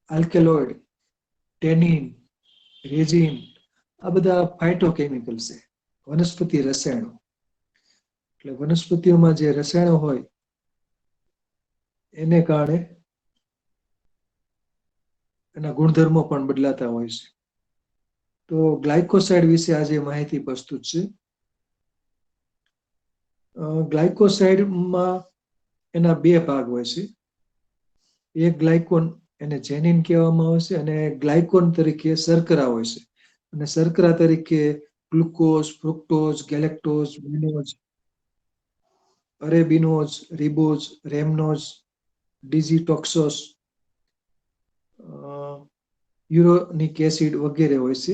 આલ્કેલોઇડ, tannin, resin, આ બધા ફાઇટોકેમિકલ્સ છે, વનસ્પતિ રસાયણો. એટલે વનસ્પતિઓમાં જે રસાયણો હોય એને કારણે એના ગુણધર્મો પણ બદલાતા હોય છે. તો ગ્લાયકોસાઇડ વિશે આજે માહિતી પ્રસ્તુત છે. ગ્લાયકોસાઇડમાં એના બે ભાગ હોય છે. એક ગ્લાયકોન એને જેનિન કહેવામાં આવે છે, અને ગ્લાયકોન તરીકે શર્કરા હોય છે. અને શર્કરા તરીકે glucose, fructose, galactose, મિનોઝ, અરેબિનોઝ, ribose, રેમનોઝ, ડિઝિટોક્સોસ, યુરોનિક acid વગેરે હોય છે.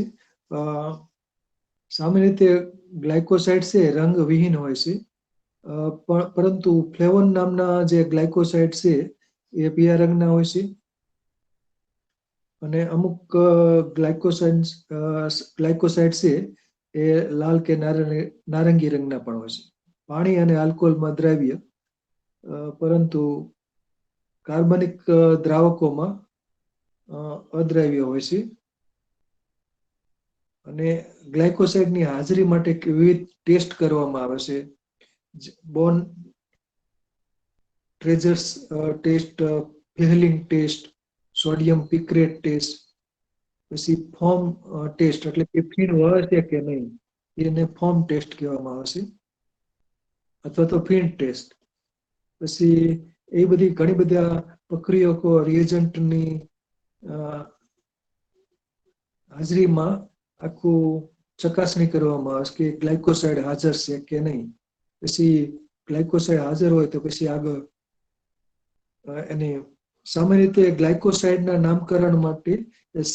સામાન્ય રીતે ગ્લાયકોસાઇડ છે રંગવિહીન હોય છે, પરંતુ ફ્લેવોન નામના જે ગ્લાયકોસાઇડ છે એ પીળા રંગના હોય છે. અને અમુક ગ્લાયકોસાઇડ છે એ લાલ કે નારંગી રંગના પણ હોય છે. પાણી અને આલ્કોહોલમાં દ્રાવ્ય, પરંતુ કાર્બનિક દ્રાવકોમાં અદ્રાવ્ય હોય છે. અને ગ્લાયકોસાઇડની હાજરી માટે વિવિધ ટેસ્ટ કરવામાં આવે છે. બોન ટ્રેજર્સ ટેસ્ટ, ફેહલિંગ ટેસ્ટ, સોડિયમ પિક્રેટ ટેસ્ટ, પછી ફોર્મ ટેસ્ટ, એટલે કે ફીણ વળે છે કે નહીં એને ફોર્મ ટેસ્ટ કહેવામાં આવે છે, અથવા તો ફીણ ટેસ્ટ. પછી એ બધી ઘણી બધા પ્રક્રિયકો રિએજન્ટની હાજરીમાં આખું ચકાસણી કરવામાં આવે છે કે ગ્લાયકોસાઇડ હાજર છે કે નહીં. પછી ગ્લાયકોસાઇડ હાજર હોય તો પછી આગળ એની સામાન્ય રીતે ગ્લાયકોસાઇડના નામકરણ માટે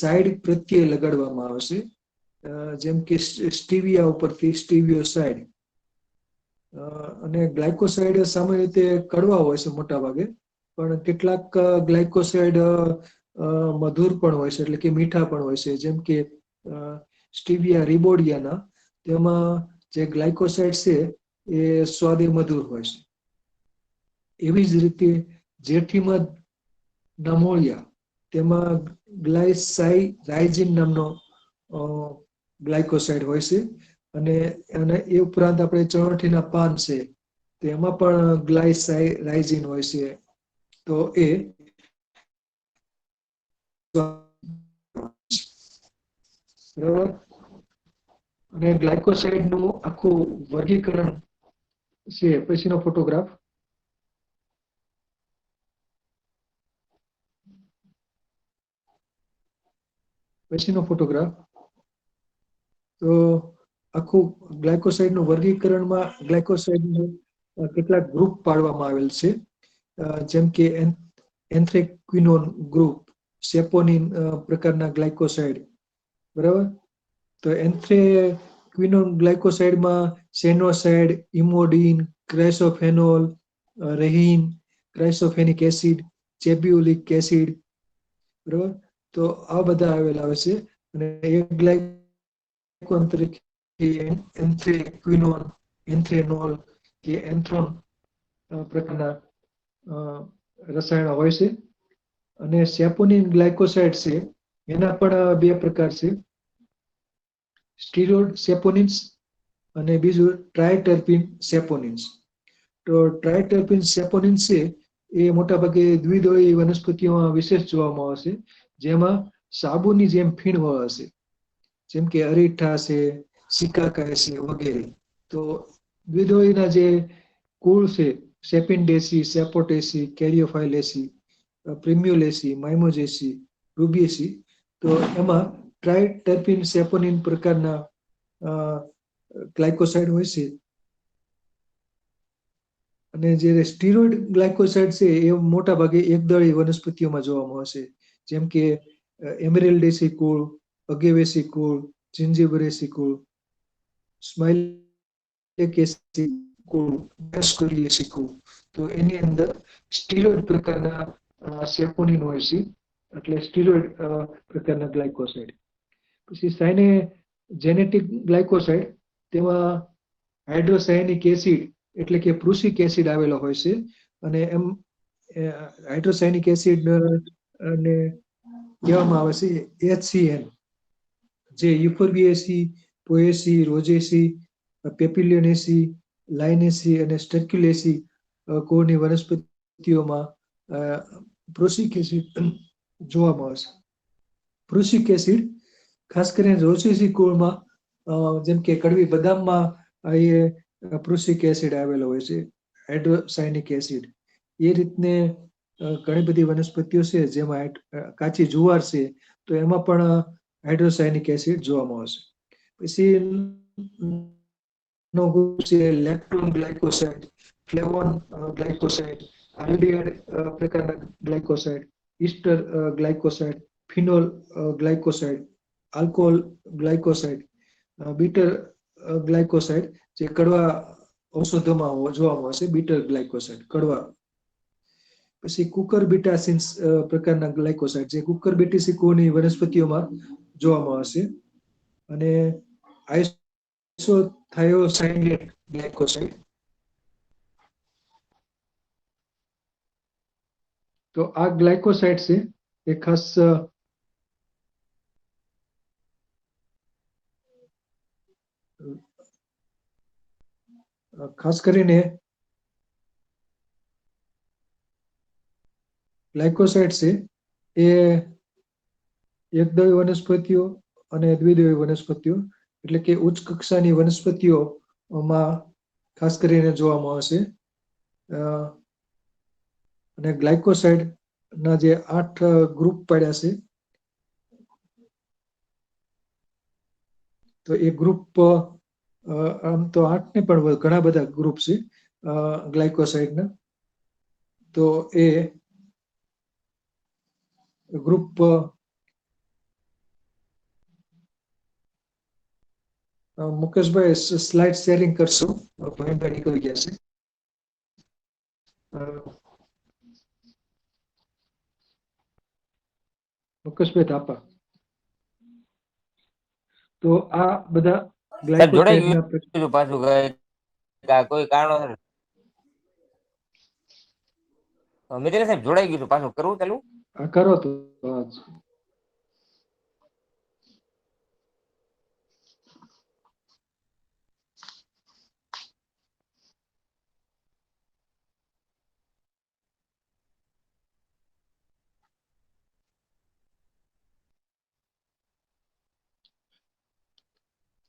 સાઇડ પ્રત્યય લગાડવામાં આવે છે. જેમ કે સ્ટીવિયા ઉપરથી સ્ટીવિયોસાઇડ. અને ગ્લાયકોસાઇડ સામાન્ય રીતે કડવા હોય છે મોટા ભાગે, પણ કેટલાક ગ્લાયકોસાઇડ મધુર પણ હોય છે, એટલે કે મીઠા પણ હોય છે. જેમ કે સ્ટીવિયા રિબોડિયાના, તેમાં જે ગ્લાયકોસાઇડ છે એ સ્વાદે મધુર હોય છે. એવી જ રીતે જેઠીમધ નામોલિયા, તેમાં ગ્લાયસાઇરાઇઝિન નામનો ગ્લાયકોસાઇડ હોય છે. અને એ ઉપરાંત આપણે ચરોઠીના પાન છે તેમાં પણ ગ્લાયસાઇરાઇઝિન હોય છે. તો એ બરાબર. અને ગ્લાયકોસાઇડ નું આખું વર્ગીકરણ છે પછીનો ફોટોગ્રાફ. પછીનો ફોટોગ્રાફ. તો આખું ગ્લાયકોસાઇડનું વર્ગીકરણમાં ગ્લાયકોસાઇડનું કેટલાક ગ્રુપ પાડવામાં આવેલ છે. જેમ કે એન્થ્રેક્વિનોન ગ્રુપ, સેપોનિન પ્રકારના ગ્લાયકોસાઇડ, બરાબર. તો એન્થ્રેક્વિનોન ગ્લાયકોસાઇડમાં સેનોસાઇડ, ઇમોડિન, ક્રાઇસોફેનોલ, રેહિન, ક્રાઇસોફેનિક એસિડ, ચેબ્યુલિક એસિડ, બરાબર. તો આ બધા આવેલા આવે છે. અને એક ગ્લાયકોન તરીકે એન્થ્રેક્વિનોન, એન્થ્રેનોલ કે એન્થ્રોન પ્રકારના રસાયણો હોય છે. અને સેપોનિન ગ્લાયકોસાઇડ છે એના પણ બે પ્રકાર છે, સ્ટીરોઇડ સેપોનિન્સ અને બીજું ટ્રાયટર્પિન સેપોનિન્સ. તો ટ્રાયટર્પિન સેપોનિન્સ છે એ મોટાભાગે દ્વિદળી વનસ્પતિઓમાં વિશેષ જોવામાં આવે છે, જેમાં સાબુની જેમ ફીણ વળે છે, જેમ કે અરીઠા છે, સિકાકાય છે વગેરે. તો દ્વિદળીના જે કુળ છે, સેપિન્ડેસી, સેપોટેસી, કેરિયોફાઇલેસી, પ્રિમ્યુલેસી, માઇમોજેસી, રૂબિએસી, તો એમાં ટ્રાયટર્પિન સેપોનિન પ્રકારના ગ્લાયકોસાઇડ હોય છે. અને જે સ્ટીરોઇડ ગ્લાયકોસાઇડ છે એ મોટા ભાગે એકદળી વનસ્પતિઓમાં જોવામાં આવશે, જેમ કે એમેરિલ્ડેસી કુળ, અગેવેસી કુળ, જિંજીબરેસી કુળ, સ્માઇલેકેસી કુળ, ડાયોસ્કોરિએસી કુળ. તો એની અંદર સ્ટીરોઇડ પ્રકારના સેપોનિન હોય છે, એટલે સ્ટીરોઇડ પ્રકારના ગ્લાયકોસાઇડ. પછી સાઇને જેનેટિક ગ્લાયકોસાઇડ, તેમાં હાઇડ્રોસાયનિક એસિડ એટલે કે પ્રુસિક એસિડ આવેલો હોય છે. અને એમ હાઇડ્રોસાયનિક એસિડ અને કહેવામાં આવે છે HCN, જે યુફોર્બિએસી, પોએસી, રોજેસી, પેપિલિયોનેસી, લાઇનેસી અને સ્ટેક્યુલેસી કુળની વનસ્પતિઓમાં પ્રુસિક એસિડ જોવામાં આવે છે. પ્રુસિક એસિડ ખાસ કરીને રોજેસી કુળમાં, જેમ કે કડવી બદામમાં એ પ્રુસિક એસિડ આવેલો હોય છે, હાઇડ્રોસાયનિક એસિડ. એ રીતને ઘણી બધી વનસ્પતિઓ છે, જેમાં કાચી જુવાર છે તો એમાં પણ હાઇડ્રોસાયનિક એસિડ જોવામાં આવશે. પછી નો ગ્રુપ છે લેક્ટોન ગ્લાયકોસાઇડ, ફ્લેવોન ગ્લાયકોસાઇડ, આલ્ડિહાઇડ પ્રકારના ગ્લાયકોસાઇડ, ઈસ્ટર ગ્લાયકોસાઇડ, ફિનોલ ગ્લાયકોસાઇડ, આલ્કોહોલ ગ્લાયકોસાઇડ, બીટર ગ્લાયકોસાઇડ, જે કડવા ઔષધોમાં જોવામાં આવશે, બીટર ગ્લાયકોસાઇડ કડવા. પછી કુકરબિટાસિન્સ પ્રકારના ગ્લાયકોસાઇડ, જે કુકરબિટેસી કુળની વનસ્પતિઓમાં જોવામાં આવશે. અને આઇસોથાયોસાયનેટ ગ્લાયકોસાઇડ. તો આ ગ્લાયકોસાઇડ છે એ ખાસ કરીને ગ્લાયકોસાઇડ છે એ એકદળી વનસ્પતિઓ અને દ્વિદળી વનસ્પતિઓ, એટલે કે ઉચ્ચ કક્ષાની વનસ્પતિઓમાં ખાસ કરીને જોવામાં આવશે. અને ગ્લાયકોસાઇડ ના જે 8 ગ્રુપ પડ્યા છે, તો એ ગ્રુપ આમ તો 8 ને પણ ઘણા બધા ગ્રુપ છે ગ્લાયકોસાઇડના. તો એ ગ્રુપ મુકેશભાઈ સ્લાઇડ શેરિંગ કરશો? ભાઈ નીકળી ગયા છે. મુકેશભાઈ થાપા. તો આ બધા ગ્લાયકોસાઇડના પાછું કોઈ કારણ મિત્ર સાહેબ જોડાઈ ગયું પાછું કરવું ચાલુ? કરો તો.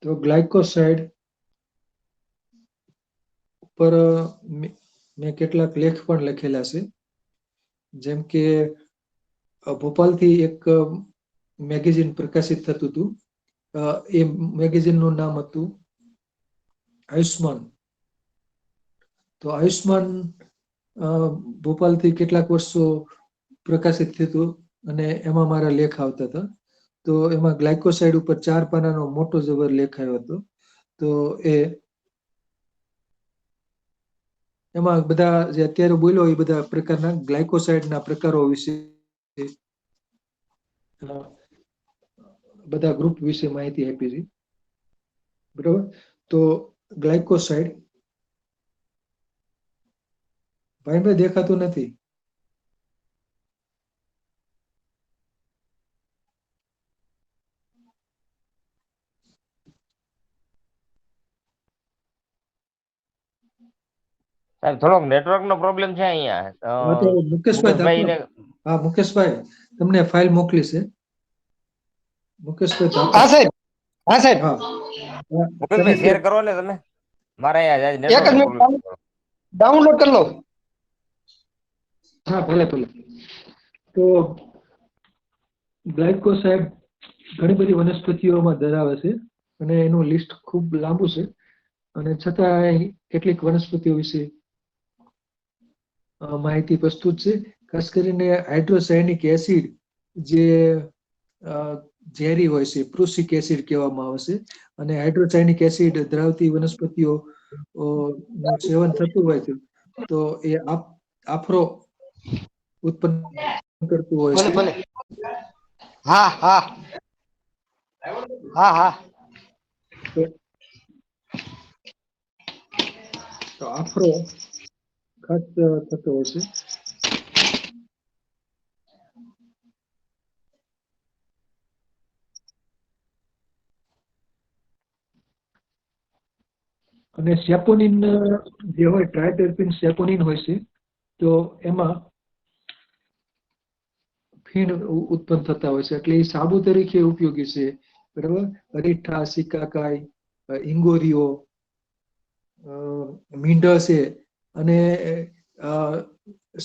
તો ગ્લાયકોસાઇડ ઉપર મેં કેટલાક લેખ પણ લખેલા છે. જેમ કે ભોપાલથી એક મેગેઝિન પ્રકાશિત થતું હતું. એ મેગેઝિનનું નામ હતું આયુષ્માન. તો આયુષ્માન ભોપાલથી કેટલાક વર્ષો પ્રકાશિત થયું હતું અને એમાં મારા લેખ આવતા હતા. તો એમાં ગ્લાયકોસાઇડ ઉપર 4 પાનાનો મોટો જબર લેખ આવ્યો હતો. તો એમાં બધા જે અત્યારે બોલ્યો એ બધા પ્રકારના ગ્લાયકોસાઇડના પ્રકારો વિશે, બધા ગ્રુપ વિશે માહિતી આપી છે. બરાબર. તો ગ્લાયકોસાઇડ, ભાઈ દેખાતું નથી. થોડોક નેટવર્ક નો પ્રોબ્લેમ છે અહીંયા. મુકેશભાઈ, હા મુકેશભાઈ, તમને ફાઇલ મોકલી છે. મુકેશભાઈ થાપા. હા સાહેબ. હા સાહેબ. મુકેશભાઈ શેર કરો ને તમે. મારે અહીંયા નેટવર્ક નો પ્રોબ્લેમ છે. ડાઉનલોડ કરી લો. હા ભલે ભલે. તો ગ્લાયકોસાઇડ ઘણી બધી વનસ્પતિઓમાં ધરાવે છે અને એનું લિસ્ટ ખૂબ લાંબુ છે. અને છતાં કેટલીક વનસ્પતિઓ વિશે માહિતી પ્રસ્તુત છે. ખાસ કરીને હાઇડ્રોસાયનિક એસિડ, જે ઝેરી હોય છે, પ્રુસિક એસિડ કહેવામાં આવે છે. અને હાઇડ્રોસાયનિક એસિડ ધરાવતી વનસ્પતિઓ નું સેવન થતું હોય છે તો એ આફરો ઉત્પન્ન કરતું હોય છે. ભલે. હા હા હા હા. તો આફરો ખાસ થતો હોય છે. અને સેપોનિન જે હોય ટ્રાયટર્પીન સેપોનિન હોય છે, તો એમાં ફીણ ઉત્પન્ન થતા હોય છે, એટલે એ સાબુ તરીકે ઉપયોગી છે. બરાબર, અરીઠા, સિકાકાઈ, ઇંગોરીઓ, મીંઢ છે, અને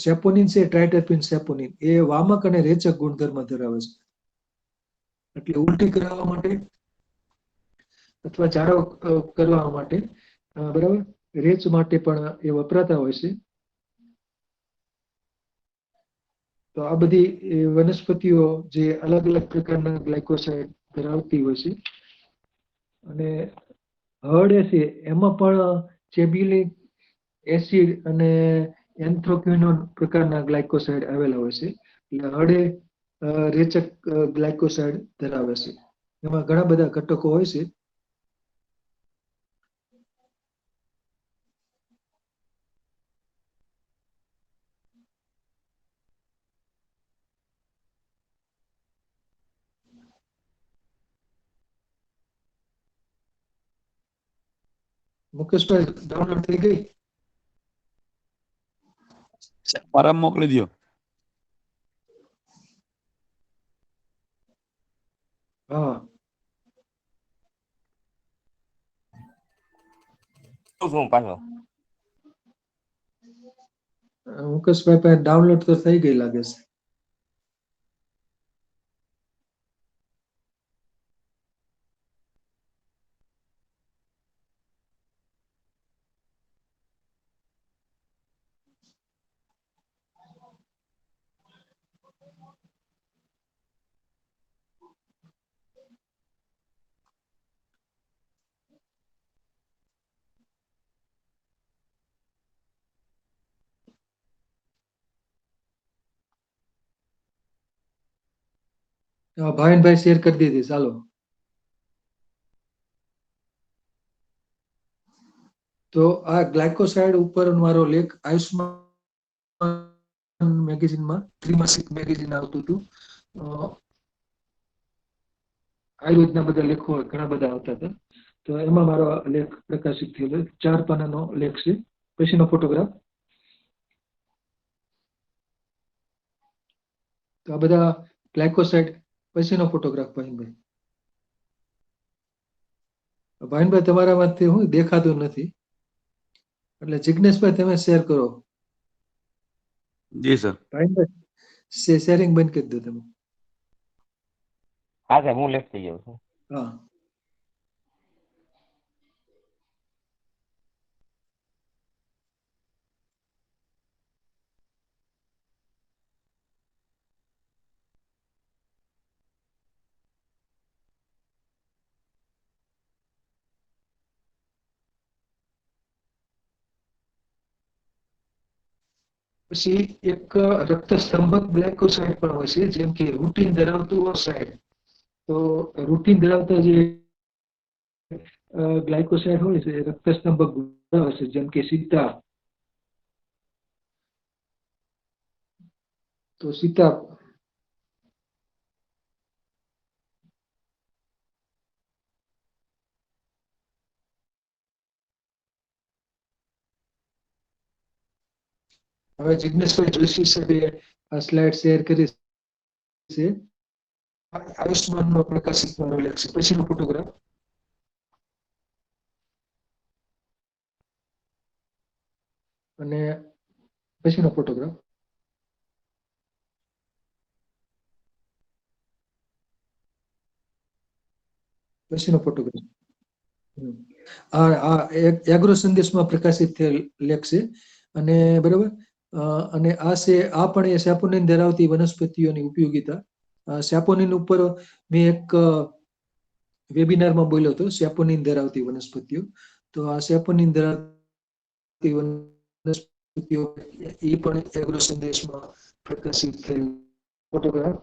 સેપોનિન છે, ટ્રાયટર્પીન સેપોનિન એ વામક અને રેચક ગુણધર્મ ધરાવે છે. એટલે ઉલટી કરાવવા માટે અથવા ઝાડો કરવા માટે, બરાબર, રેચ માટે પણ એ વપરાતા હોય છે. તો આ બધી વનસ્પતિઓ જે અલગ અલગ પ્રકારના ગ્લાયકોસાઇડ ધરાવતી હોય છે. અને હળ છે એમાં પણ ચેબ્યુલિક એસિડ અને એન્થ્રોક્વિનોન પ્રકારના ગ્લાયકોસાઇડ આવેલા હોય છે. એટલે હળે રેચક ગ્લાયકોસાઇડ ધરાવે છે. એમાં ઘણા બધા ઘટકો હોય છે. મુકેશભાઈ, ડાઉનલોડ થઈ ગઈ? મારા મોકલી દો. હા, શું પાછો મુકેશભાઈ પાસે ડાઉનલોડ તો થઈ ગઈ લાગે છે. ભાવિનભાઈ શેર કરી દીધી, ચાલો. તો આ ગ્લાયકોસાઇડ ઉપર મારો લેખ આયુષ્માન મેગેઝિનમાં, ત્રિમાસિક મેગેઝિન આવતું હતું. આયુર્વેદના બધા લેખો ઘણા બધા આવતા હતા. તો એમાં મારો લેખ પ્રકાશિત થયેલો 4 પાનાનો લેખ છે. પછીનો ફોટોગ્રાફ. તો આ બધા ગ્લાયકોસાઇડ. પછીનો ફોટોગ્રાફ ભાવિનભાઈ. ભાવિનભાઈ, તમારામાંથી હું દેખાતું નથી, એટલે જિગ્નેશભાઈ તમે શેર કરો. જી સર. ભાવિનભાઈ શેરિંગ બંધ કરી દો તમે. હા સાહેબ, હું લેફ્ટ થઈ જાઉં છું. હા, પછી એક રક્તસ્તંભક ગ્લાયકોસાઇડ પણ હોય છે, જેમ કે રૂટીન ધરાવતું ઓસાઇડ. તો રૂટીન ધરાવતા જે ગ્લાયકોસાઇડ હોય છે, રક્તસ્તંભક ધરાવે છે, જેમ કે સીતા. તો સીતા હવે જિગ્નેશભાઈ જોશી સાહેબે આ સ્લાઇડ શેર કરી છે. આયુષ્માનનો પ્રકાશિત લેખ છે. પછીનો ફોટોગ્રાફ. અને પછીનો ફોટોગ્રાફ. પછીનો ફોટોગ્રાફ. આ એગ્રો સંદેશમાં પ્રકાશિત થયેલ લેખ છે. અને બરાબર, અને આ પણ એ સેપોનિન ધરાવતી વનસ્પતિઓની ઉપયોગિતા. સેપોનિન ઉપર મેં એક વેબિનારમાં બોલ્યો હતો, સેપોનિન ધરાવતી વનસ્પતિઓ. તો આ સેપોનિન ધરાવતી વનસ્પતિઓ એ પણ એગ્રો સંદેશમાં પ્રકાશિત થયેલ ફોટોગ્રાફ.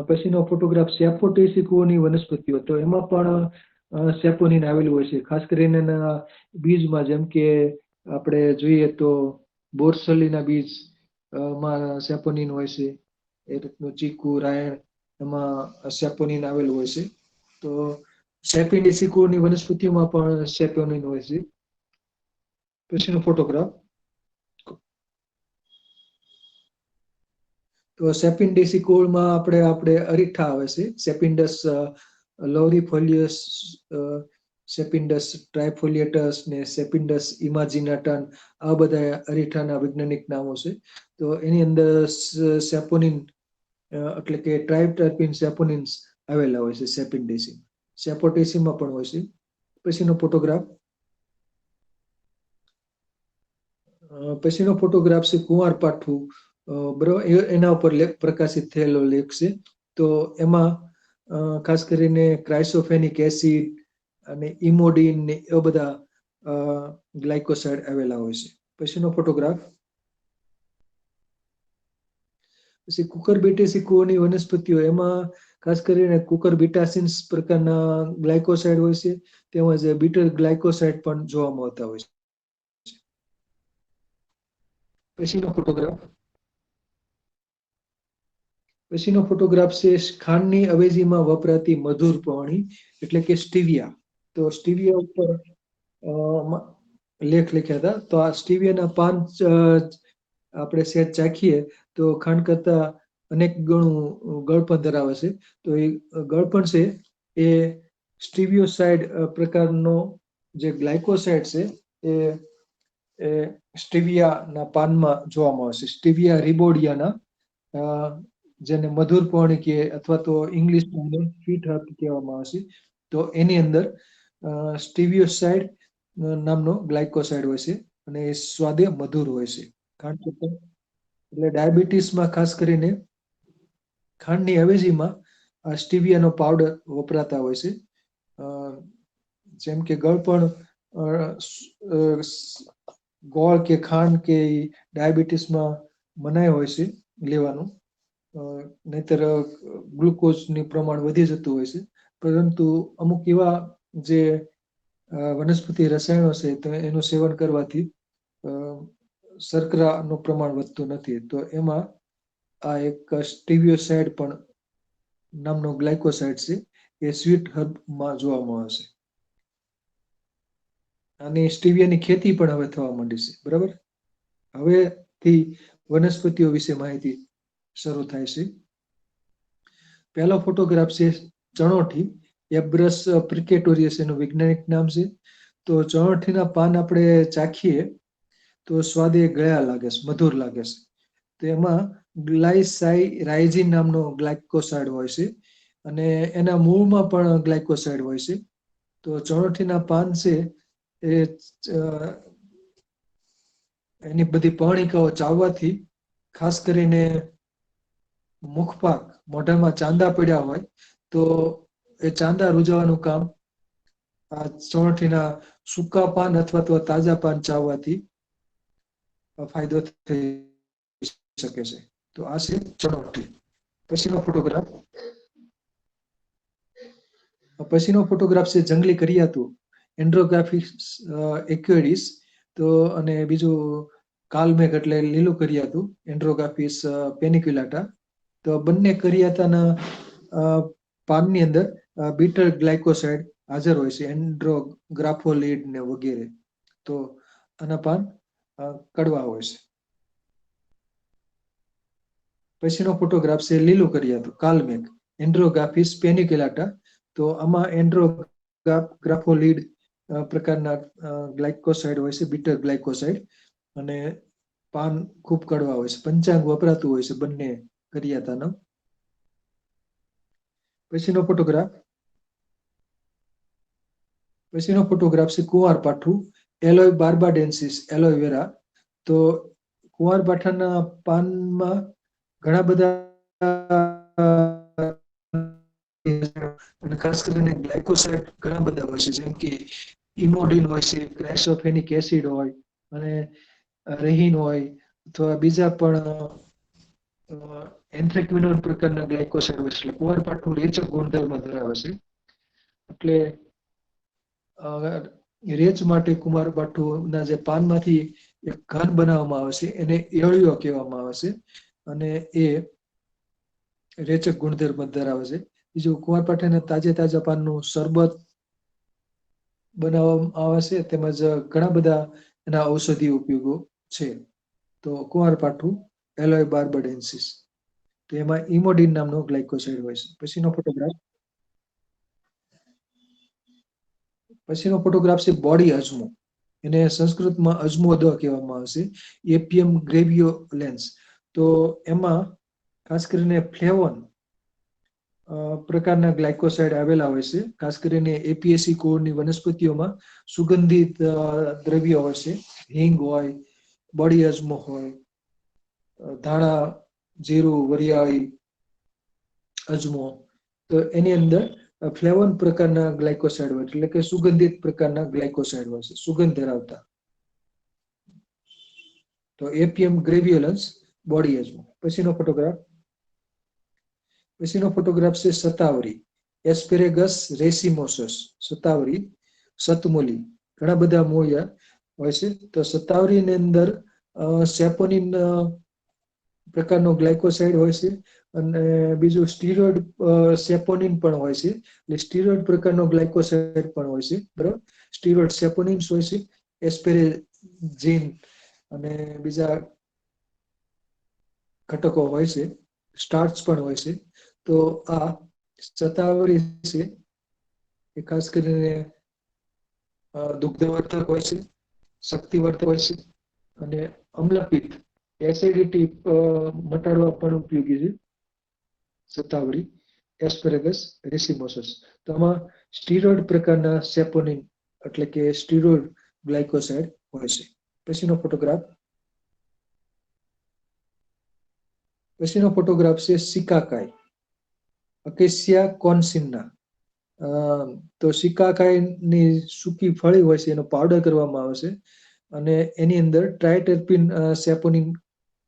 પછીનો ફોટોગ્રાફ સેફોટેસિકોની વનસ્પતિઓ. તો એમાં પણ સેપોનિન આવેલું હોય છે, ખાસ કરીને એના બીજમાં. જેમ કે આપણે જોઈએ તો બોરસલીના બીજ માં સેપોનિન હોય છે. એ રીતનું ચીકુ, રાયણ, એમાં સેપોનિન આવેલું હોય છે. તો સેપિન્ડેસી કુળની વનસ્પતિઓમાં પણ સેપોનિન હોય છે. પછીનો ફોટોગ્રાફ. તો સેપિન્ડેસી કુળમાં આપણે અરીઠા આવે છે. સેપિન્ડસ લોરીફોલિયસ, સેપિન્ડસ ટ્રાઇફોલિયેટસ ને સેપિન્ડસ ઇમાજિનાટન, આ બધા અરીઠાના વૈજ્ઞાનિક નામો છે. તો એની અંદર સેપોનિન એટલે કે ટ્રાઇટર્પીન સેપોનિન્સ આવેલા હોય છે સેપિન્ડેસી. સેપોટેસીમાં પણ હોય છે. પછીનો ફોટોગ્રાફ. પછીનો ફોટોગ્રાફ છે કુંવારપાઠું, બરોબર, એના ઉપર પ્રકાશિત થયેલો લેખ છે. તો એમાં ખાસ કરીને ક્રાઇસોફેનિક એસિડ અને ઇમોડિન ને એવા બધા ગ્લાયકોસાઇડ આવેલા હોય છે. પછીનો ફોટોગ્રાફ. પછી કુકરબિટેસી કુળની વનસ્પતિઓ, એમાં ખાસ કરીને કુકરબિટાસિન્સ પ્રકારના ગ્લાયકોસાઇડ હોય છે. તેમજ બીટર ગ્લાયકોસાઇડ પણ જોવા મળતા હોય છે. પછીનો ફોટોગ્રાફ. પછીનો ફોટોગ્રાફ છે ખાંડની અવેજીમાં વપરાતી મધુર પાણી એટલે કે સ્ટીવિયા. તો સ્ટીવિયા ઉપર લેખ લખ્યા હતા. તો આ સ્ટીવિયાના પાન આપણે સેજ ચાખીએ તો ખાંડ કરતા અનેક ગણું ગળપણ ધરાવે છે. તો એ ગળપણ છે એ સ્ટીવિયોસાઇડ પ્રકારનો જે ગ્લાયકોસાઇડ છે એ સ્ટીવિયાના પાનમાં જોવા મળે છે. સ્ટીવિયા રિબોડિયાના, જેને મધુર પાણી કહે અથવા તો ઇંગ્લિશમાં સ્વીટ હર્બ કહેવામાં આવે છે. તો એની અંદર સ્ટીવિયોસાઇડ નામનો ગ્લાયકોસાઇડ હોય છે અને એ સ્વાદે મધુર હોય છે. ખાંડ કરતા એટલે ડાયાબિટીસમાં ખાસ કરીને ખાંડની અવેજીમાં આ સ્ટીવિયાનો પાવડર વપરાતા હોય છે. જેમ કે ગળપણ ગોળ કે ખાંડ કે ડાયાબિટીસમાં મનાય હોય છે લેવાનું, નહીતર ગ્લુકોઝનું પ્રમાણ વધી જતું હોય છે. પરંતુ અમુક એવા જે વનસ્પતિ રસાયણો છે તો એનું સેવન કરવાથી શર્કરાનું પ્રમાણ વધતું નથી. તો એમાં આ એક સ્ટીવિયોસાઇડ પણ નામનો ગ્લાયકોસાઇડ છે એ સ્વીટ હર્બમાં જોવા મળે છે. અને સ્ટીવિયાની ખેતી પણ હવે થવા માંડી છે. બરાબર, હવેથી વનસ્પતિઓ વિશે માહિતી શરૂ થાય છે. પહેલો ફોટોગ્રાફ છે ચણોઠી, એબ્રસ પ્રિકેટોરિયસ એનું વૈજ્ઞાનિક નામ છે. તો ચણોઠીના પાન આપણે ચાખીએ તો સ્વાદે ગળ્યા લાગે છે, મધુર લાગે છે. તો એમાં ગ્લાયસાઇરાઇઝિન નામનો ગ્લાયકોસાઇડ હોય છે અને એના મૂળમાં પણ ગ્લાયકોસાઇડ હોય છે. તો ચણોઠીના પાન છે એ એની બધી પર્ણિકાઓ ચાવવાથી, ખાસ કરીને મુખપાક, મોઢામાં ચાંદા પડ્યા હોય તો એ ચાંદા રૂઝાવાનું કામ આ ચણોઠીના સૂકા પાન અથવા તો તાજા પાન ચાવવાથી ફાયદો થઈ શકે છે. તો આ છે ચણોઠી. પછીનો ફોટોગ્રાફ. પછીનો ફોટોગ્રાફ છે જંગલી કરિયાતું, એન્ડ્રોગ્રાફિસ એક્યુએડિસ. તો અને બીજું કાલમેઘ એટલે લીલું કરિયાતું, એન્ડ્રોગ્રાફિસ પેનિક્યુલાટા. તો બંને કરિયાતાના પાનની અંદર બીટર ગ્લાયકોસાઇડ હાજર હોય છે, એન્ડ્રોગ્રાફોલિડ ને વગેરે. તો આના પાન કડવા હોય છે. પછીનો ફોટોગ્રાફ છે લીલું કરિયાતું, કાલમેઘ, એન્ડ્રોગ્રાફિસ પેનિક્યુલાટા. તો આમાં એન્ડ્રોગ્રાફોલિડ પ્રકારના ગ્લાયકોસાઇડ હોય છે, બીટર ગ્લાયકોસાઇડ, અને પાન ખૂબ કડવા હોય છે. પંચાંગ વપરાતું હોય છે બંને કરિયાતાનો. પછીનો ફોટોગ્રાફ. પછીનો ફોટોગ્રાફ છે કુંવારપાઠું, એલોય બાર્બાડેન્સિસ એલોવેરા. તો કુંવારપાઠાના પાનમાં ઘણા બધા અને ખાસ કરીને ગ્લાયકોસાઇડ ઘણા બધા હોય છે, જેમ કે ઇમોડિન હોય છે, ક્રાઇસોફેનિક એસિડ હોય અને રેહિન હોય, અથવા બીજા પણ એન્થ્રેક્વિનોન પ્રકારના ગ્લાયકોસાઇડ હોય છે. એટલે કુંવારપાઠું રેચક ગુણધર્મ ધરાવે છે. એટલે રેચ માટે કુંવારપાઠુંના જે પાનમાંથી એક ઘન બનાવવામાં આવે છે એને એળિયો કહેવામાં આવે છે. અને એ રેચક ગુણધર્મ ધરાવે છે. બીજું કુંવરપાઠાના તાજા પાનનું શરબત બનાવવામાં આવે છે, તેમજ ઘણા બધા એના ઔષધીય ઉપયોગો છે. તો કુંવરપાઠું એલોય બાર્બાડેન્સિસ, તો એમાં ઇમોડિન નામનો ગ્લાયકોસાઇડ હોય છે. પછીનો ફોટોગ્રાફ છે બોડી અજમો. એને સંસ્કૃતમાં અજમોદ કહેવામાં આવે છે. એપિયમ ગ્રેવિયોલેન્સ. તો એમાં ખાસ કરીને ફ્લેવોન પ્રકારના ગ્લાયકોસાઇડ આવેલા હોય છે. ખાસ કરીને એપીએસી કુળની વનસ્પતિઓમાં સુગંધિત દ્રવ્યો હોય છે. હિંગ હોય, બોડી અજમો હોય, ધાણા, જીરું, વરિયાળી, અજમો. તો એની અંદર ફ્લેવોન પ્રકારના ગ્લાયકોસાઇડ હોય, એટલે કે સુગંધિત પ્રકારના ગ્લાયકોસાઇડ હોય છે, સુગંધ ધરાવતા. તો એપિયમ ગ્રેવિયોલન્સ, બોડી અજમો. પછીનો ફોટોગ્રાફ છે સતાવરી, એસ્પેરેગસ રેસિમોસસ. સતાવરી, સતમૂલી, ઘણા બધા મૂળિયા હોય છે. તો સતાવરીની અંદર સેપોનિન પ્રકારનો ગ્લાયકોસાઇડ હોય છે, અને બીજું સ્ટીરોઇડ સેપોનિન પણ હોય છે. એટલે સ્ટીરોઇડ પ્રકારનો ગ્લાયકોસાઇડ પણ હોય છે, બરાબર. સ્ટીરોઇડ સેપોનિન્સ હોય છે, એસ્પેરેજીન અને બીજા ઘટકો હોય છે, સ્ટાર્ચ પણ હોય છે. તો આ સતાવરી છે એ ખાસ કરીને દુગ્ધવર્ધક હોય છે, શક્તિવર્ધક હોય છે, અને અમ્લપિત્ત, એસિડિટી મટાડવા પણ ઉપયોગી છે સતાવરી, એસ્પેરેગસ રેસિમોસસ. તો આમાં સ્ટીરોઇડ પ્રકારના સેપોનિન એટલે કે સ્ટીરોઇડ ગ્લાયકોસાઇડ હોય છે. પછીનો ફોટોગ્રાફ છે સિકાકાઈ, અકેસિયા કોન્સિના. તો સિકાકાઈની સૂકી ફળી હોય છે, એનો પાવડર કરવામાં આવે છે, અને એની અંદર ટ્રાયટર્પિન સેપોનિન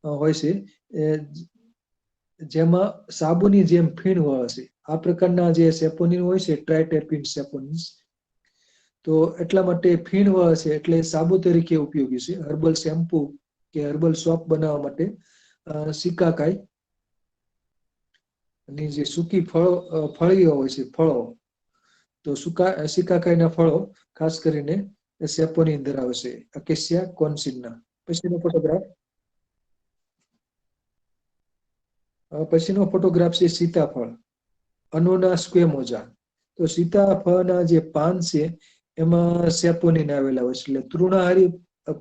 હોય છે, જેમાં સાબુની જેમ ફીણ હોય છે. આ પ્રકારના જે સેપોનિન હોય છે, ટ્રાયટર્પિન સેપોનિન્સ, તો એટલા માટે ફીણ હોય છે, એટલે સાબુ તરીકે ઉપયોગી છે. હર્બલ શેમ્પુ કે હર્બલ સોપ બનાવવા માટે સિકાકાઈ ની જે સૂકી ફળીઓ હોય છે, ફળો, તો સિકાકાઈના ફળો ખાસ કરીને સેપોનિન ધરાવે છે, અકેસિયા કોન્સિના. પછીનો ફોટોગ્રાફ છે સીતાફળ, અનોના સ્ક્વેમોઝા. તો સીતાફળના જે પાન છે એમાં સેપોનિન આવેલા હોય છે. એટલે તૃણાહારી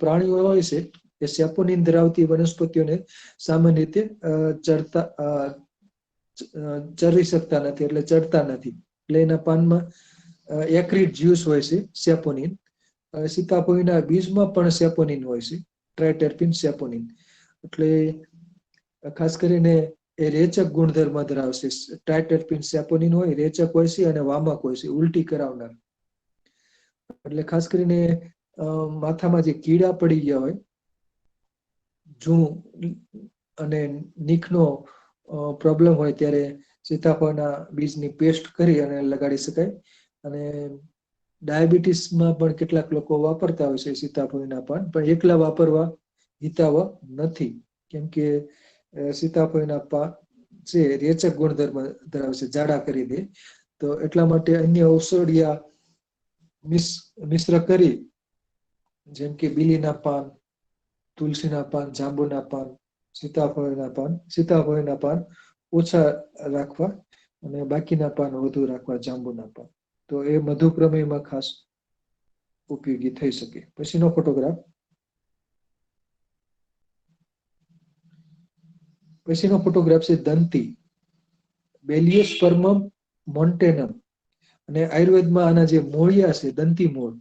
પ્રાણીઓ હોય છે એ સેપોનિન ધરાવતી વનસ્પતિઓને સામાન્ય રીતે ચરી શકતા નથી, એટલે ચડતા નથી. એટલે એના પાનમાં એક્રિડ જ્યુસ હોય છે, સેપોનિન. સીતાફળના બીજમાં પણ સેપોનિન હોય છે, ટ્રાયટર્પિન સેપોનિન. એટલે ખાસ કરીને એ રેચક ગુણધર્મ ધરાવશે. ટ્રાયટર્પિન સેપોનિન હોય, રેચક હોય છે, અને વામક હોય છે, ઉલટી કરાવનાર. એટલે ખાસ કરીને માથામાં જે કીડા પડી ગયા હોય, જૂ અને નીખનો પ્રોબ્લેમ હોય, ત્યારે સીતાફળના બીજની પેસ્ટ કરી અને લગાડી શકાય. અને ડાયાબિટીસમાં પણ કેટલાક લોકો વાપરતા હોય છે સીતાફળના પાન, પણ એકલા વાપરવા હિતાવહ નથી, કેમ કે સીતાફળના પાન છે રેચક ગુણધર્મ ધરાવે છે, જાડા કરી દે. તો એટલા માટે અન્ય ઔષધિયા મિશ્ર કરી, જેમ કે બીલીના પાન, તુલસીના પાન, જાંબુના પાન, સીતાફળના પાન ઓછા રાખવા અને બાકીના પાન વધુ રાખવા, જાંબુના પાન. તો એ મધુપ્રમેહમાં ખાસ ઉપયોગી થઈ શકે. પછીનો ફોટોગ્રાફ છે દંતી, બેલિયોસ્પર્મમ મોન્ટેનમ. અને આયુર્વેદમાં આના જે મૂળિયા છે, દંતી મૂળ,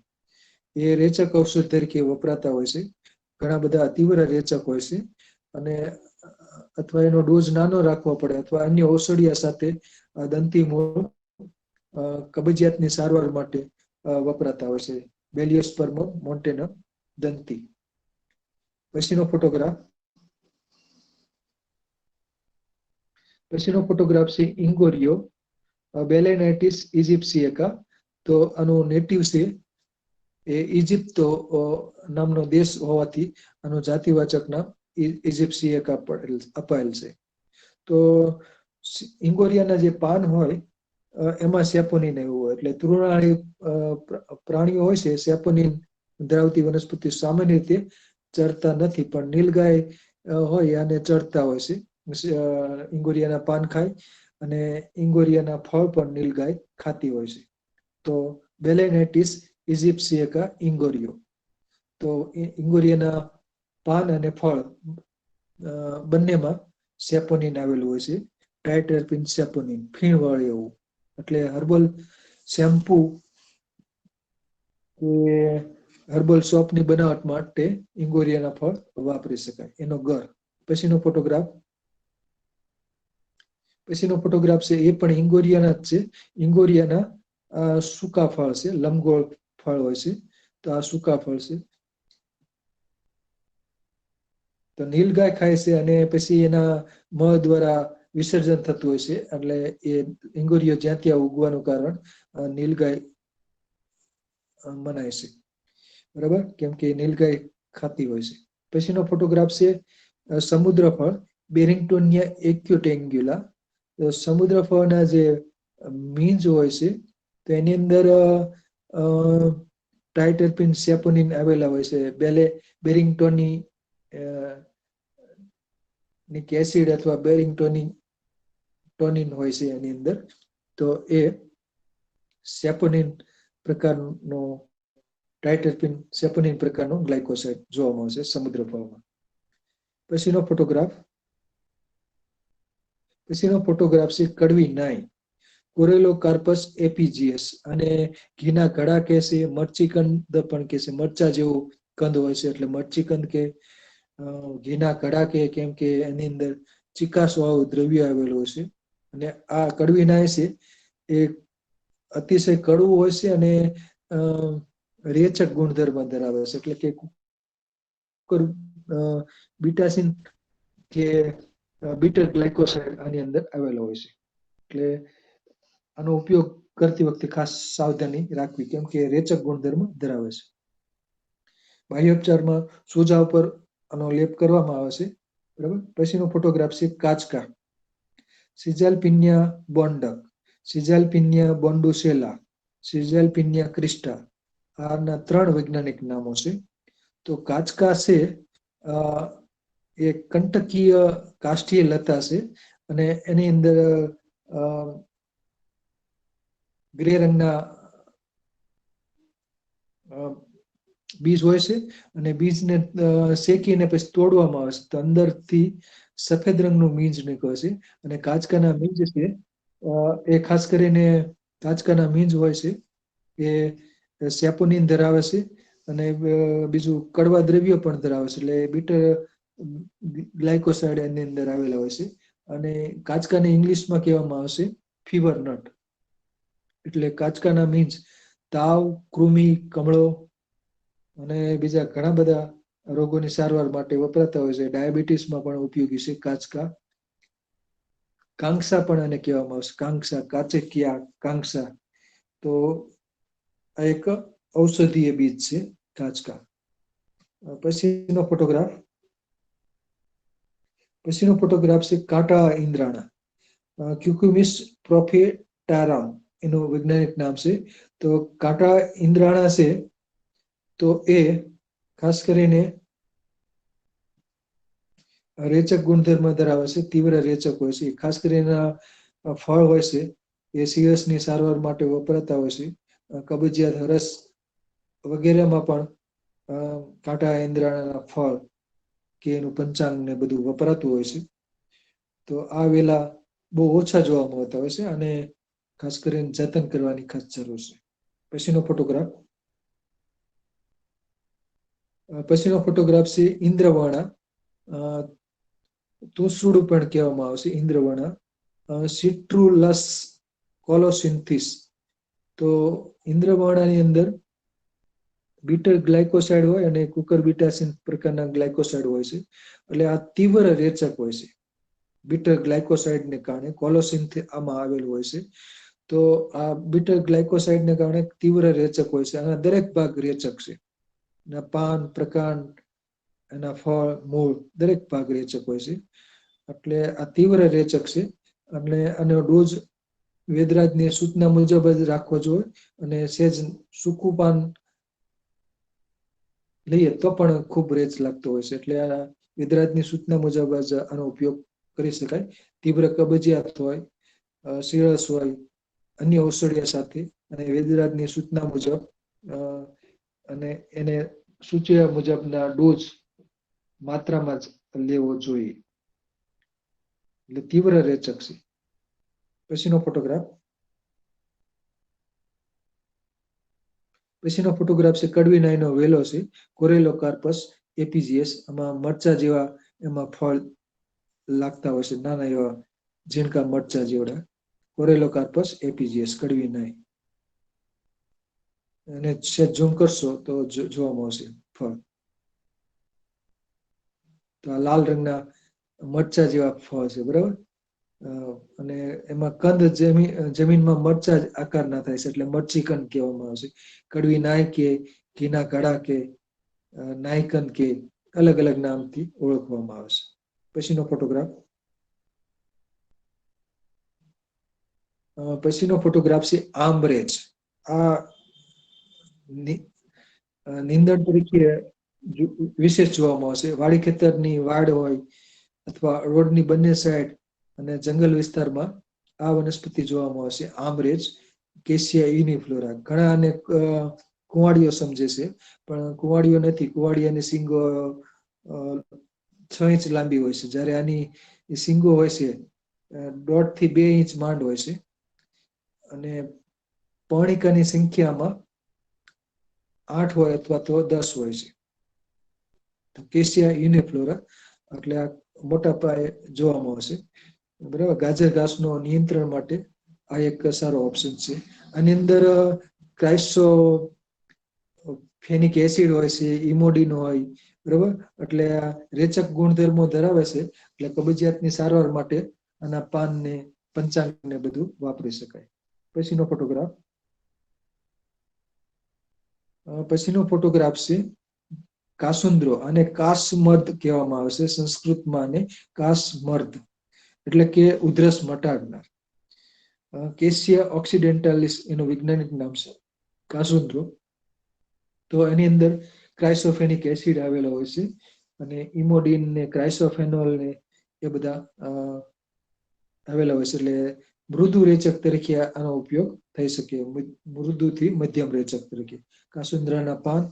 એ રેચક ઔષધ તરીકે વપરાતા હોય છે. ઘણા બધા અતિવર રેચક હોય છે, અને અથવા એનો ડોઝ નાનો રાખવો પડે, અથવા અન્ય ઔષધિયા સાથે દંતી મૂળ કબજિયાતની સારવાર માટે વપરાતા હોય છે. બેલિયોસ્પર્મમ મોન્ટેનમ, દંતી. પછીનો ફોટોગ્રાફ છે ઇંગોરિયો, બેલેનાઇટિસ ઇજિપ્શિએકા. તો આનું નેટિવ છે એ ઇજિપ્ત નામનો દેશ હોવાથી આનું જાતિવાચક નામ ઇજિપ્શિએકા અપાયેલ છે. તો ઇંગોરિયાના જે પાન હોય એમાં સેપોનિન એવું હોય. એટલે તૃણાળી પ્રાણીઓ હોય છે સેપોનિન ધરાવતી વનસ્પતિ સામાન્ય રીતે ચરતા નથી, પણ નીલગાય હોય અને ચરતા હોય છે. ઇંગોરિયાના પાન ખાય અને ઇંગોરિયાના ફળ પણ નીલગાય ખાતી હોય છે. તો બેલેનેટિસ ઇજિપ્શિયકા ઇંગોરિયો. તો ઇંગોરિયાના પાન અને ફળ બંનેમાં સેપોનિન આવેલું હોય છે. ટ્રાઇટરપીન સેપોનિન, ફીણવાળું એવું. એટલે હર્બલ શેમ્પુ કે હર્બલ સોપની બનાવટ માટે ઇંગોરિયાના ફળ વાપરી શકાય. એનો ગર. પછીનો ફોટોગ્રાફ છે એ પણ ઇંગોરિયાના જ છે. ઇંગોરિયાના સૂકા ફળ છે, લંબગોળ ફળ હોય છે. તો આ સૂકા ફળ છે. તો નીલગાય ખાય છે અને પછી એના મધ દ્વારા વિસર્જન થતું હોય છે. એટલે એ ઇંગોરિયો જ્યાં ત્યાં ઉગવાનું કારણ નીલગાય મનાય છે. બરાબર, કેમ કે નીલગાય ખાતી હોય છે. પછીનો ફોટોગ્રાફ છે સમુદ્ર ફળ, બેરિંગટોનિયા એક્યુટેન્ગ્યુલા. સમુદ્ર ફળના જે મીંજ હોય છે તો એની અંદર ટ્રાઇટરપીન સેપોનિન આવેલા હોય છે. બેરિંગટોની એસિડ અથવા બેરિંગટોનિન હોય છે એની અંદર. તો એ સેપોનિન પ્રકારનો ટ્રાઇટરપીન સેપોનિન પ્રકારનો ગ્લાયકોસાઇડ જોવા મળશે સમુદ્ર ફળમાં. પછીનો ફોટોગ્રાફ છે કડવી નાઈ, કોરેલોકાર્પસ એપીજીએસ. અને ઘીના ઘડા કહે છે, મરચીકંદ પણ કહે છે. મરચા જેવું કંદ હોય છે એટલે મરચીકંદ કે ઘીના ઘડા કે, કેમ કે એની અંદર ચિકાસ વાળું દ્રવ્ય આવેલું છે. અને આ કડવી નાય છે એ અતિશય કડવું હોય છે અને રેચક ગુણધર્મ ધરાવે છે. એટલે કે બીટાસિન કે બીટર ગ્લાયકોસાઇડ આની અંદર આવેલો હોય છે. એટલે આનો ઉપયોગ કરતી વખતે ખાસ સાવધાની રાખવી, કેમ કે રેચક ગુણધર્મ ધરાવે છે. બાહ્યોપચારમાં સોજા ઉપર આનો લેપ કરવામાં આવે છે. બરાબર. પછીનો ફોટોગ્રાફ છે કાચકા, સિઝાલ્પિનિયા બોન્ડક, સિઝાલ્પિનિયા બોન્ડુસેલા, સિઝાલ્પિનિયા ક્રિસ્ટા. આના 3 વૈજ્ઞાનિક નામો છે. તો કાચકા છે એ કંટકીય કાષ્ઠીય લતા છે અને એની અંદર ગ્રે રંગના બીજ હોય છે અને બીજને શેકીને પછી તોડવામાં આવે છે તો અંદરથી સફેદ રંગનું મીંજ નીકળે છે. અને કાચકાના મીંજ છે એ ખાસ કરીને કાચકાના મીંજ હોય છે એ સેપોનિન ધરાવે છે અને બીજું કડવા દ્રવ્યો પણ ધરાવે છે. એટલે બીટર ગ્લાયકોસાઇડ એની અંદર આવેલા હોય છે. અને કાચકાને ઇંગ્લિશમાં કહેવામાં આવશે ફીવર નટ. એટલે કાચકાના મીંજ તાવ, કૃમિ, કમળો અને બીજા ઘણા બધા રોગોની સારવાર માટે વપરાતા હોય છે. ડાયાબિટીસમાં પણ ઉપયોગી છે કાચકા. કાંગસા પણ એને કહેવામાં આવશે, કાંગસા, કાચેકિયા કાંગસા. તો આ એક ઔષધીય બીજ છે કાચકા. પછીનો ફોટોગ્રાફ છે કાંટા ઈંદરાણા, ક્યુક્યુમિસ પ્રોફેટારામ એનું વૈજ્ઞાનિક નામ છે. તો કાંટા ઈંદરાણા છે તો એ ખાસ કરીને રેચક ગુણધર્મ ધરાવે છે, તીવ્ર રેચક હોય છે. ખાસ કરીને ફળ હોય છે એ સિરસની સારવાર માટે વપરાતા હોય છે. કબજિયાત, હરસ વગેરેમાં પણ કાંટા ઈંદરાણાના ફળ કે એનું પંચાંગ ને બધું વપરાતું હોય છે. તો આ વેલા બહુ ઓછા જોવા મળતા હોય છે અને ખાસ કરીને જતન કરવાની ખાસ જરૂર છે. પછીનો ફોટોગ્રાફ છે ઇન્દ્રવર્ણા, તુસુડું પણ કહેવામાં આવશે ઇન્દ્રવર્ણા, સિટ્રુલસ કોલોસિન્થિસ. તો ઇન્દ્રવર્ણાની અંદર બીટર ગ્લાયકોસાઇડ હોય અને કુકર બીટાસિન પ્રકારના ગ્લાયકોસાઇડ હોય છે. એટલે આ તીવ્ર રેચક હોય છે. બીટર ગ્લાયકોસાઇડને કારણે કોલોસિન્થ આમાં આવેલું હોય છે. તો આ બીટર ગ્લાયકોસાઇડને કારણે તીવ્ર રેચક હોય છે. આના દરેક ભાગ રેચક છે. એના પાન, પ્રકાંડ, એના ફળ, મૂળ દરેક ભાગ રેચક હોય છે. એટલે આ તીવ્ર રેચક છે અને આનો ડોઝ વેદરાજની સૂચના મુજબ જ રાખવો જોઈએ અને સેજ સૂકું પાન લઈએ તો પણ ખૂબ રેચ લાગતો હોય છે. એટલે આ વેદરાજની સૂચના મુજબ જ આનો ઉપયોગ કરી શકાય. તીવ્ર કબજિયાત હોય, સિરસ હોય, અન્ય ઔષધિઓ સાથે અને વેદરાજની સૂચના મુજબ અને એને સૂચવ્યા મુજબના ડોઝ માત્રામાં જ લેવો જોઈએ. એટલે તીવ્ર રેચક છે. પછીનો ફોટોગ્રાફ છે કડવી નાઈનો વેલો છે, કોરેલોકાર્પસ એપીજીએસ. આમાં મરચા જેવા એમાં ફળ લાગતા હોય છે, નાના એવા ઝીણકા મરચા જેવડા. કોરેલોકાર્પસ એપીજીએસ કડવી નાઈ. અને ઝૂમ કરશો તો જોવા મળશે ફળ. તો આ લાલ રંગના મરચા જેવા ફળ છે, બરાબર. અને એમાં કંદ જમીનમાં મરચા જ આકારના થાય છે, એટલે મરચી કંદ કહેવામાં આવે છે. કડવી નાય કે ઘીના ઘડા કે નાયકંદ કે અલગ અલગ નામથી ઓળખવામાં આવે છે. પછીનો ફોટોગ્રાફ છે આમરેજ. આ નીંદણ તરીકે વિશેષ જોવામાં આવશે. વાડી ખેતરની વાડ હોય અથવા રોડની બંને સાઈડ અને જંગલ વિસ્તારમાં આ વનસ્પતિ જોવામાં આવશે. આમરેજ કેસિયા યુનિફ્લોરા. ઘણા આને કુંવાડીઓ સમજે છે, પણ કુંવાડીઓ નથી. કુંવાડિયાની સિંગો 6 ઇંચ લાંબી હોય છે, જ્યારે આની સિંગો હોય છે 1.5 થી 2 ઇંચ માંડ હોય છે. અને પર્ણિકાની સંખ્યામાં 8 હોય અથવા તો 10 હોય છે. કેસિયા યુનિફ્લોરા એટલે આ મોટા પાયે જોવામાં આવશે, બરાબર. ગાજર ઘાસનો નિયંત્રણ માટે આ એક સારો ઓપ્શન છે. આની અંદર ક્રાઇસોફેનિક એસિડ હોય છે, ઇમોડિન હોય, બરાબર. એટલે આ રેચક ગુણધર્મો ધરાવે છે, એટલે કબજિયાતની સારવાર માટે આના પાનને, પંચાંગને બધું વાપરી શકાય. પછીનો ફોટોગ્રાફ છે કાસુંદ્રો. અને કાસમર્દ કહેવામાં આવે છે સંસ્કૃતમાં. અને કાસમર્દ એટલે કે ઉધરસ મટાડનાર. કેસિયા ઓક્સિડેન્ટાલિસ એનું વૈજ્ઞાનિક નામ છે, કાસુંદ્રો. તો એની અંદર ક્રાઇસોફેનિક એસિડ આવેલો હોય છે, અને ઇમોડિન ને ક્રાઇસોફેનોલ ને એ બધા આવેલા હોય છે. એટલે મૃદુ રેચક તરીકે આનો ઉપયોગ થઈ શકે, મૃદુથી મધ્યમ રેચક તરીકે. કાસુંદ્રાના પાન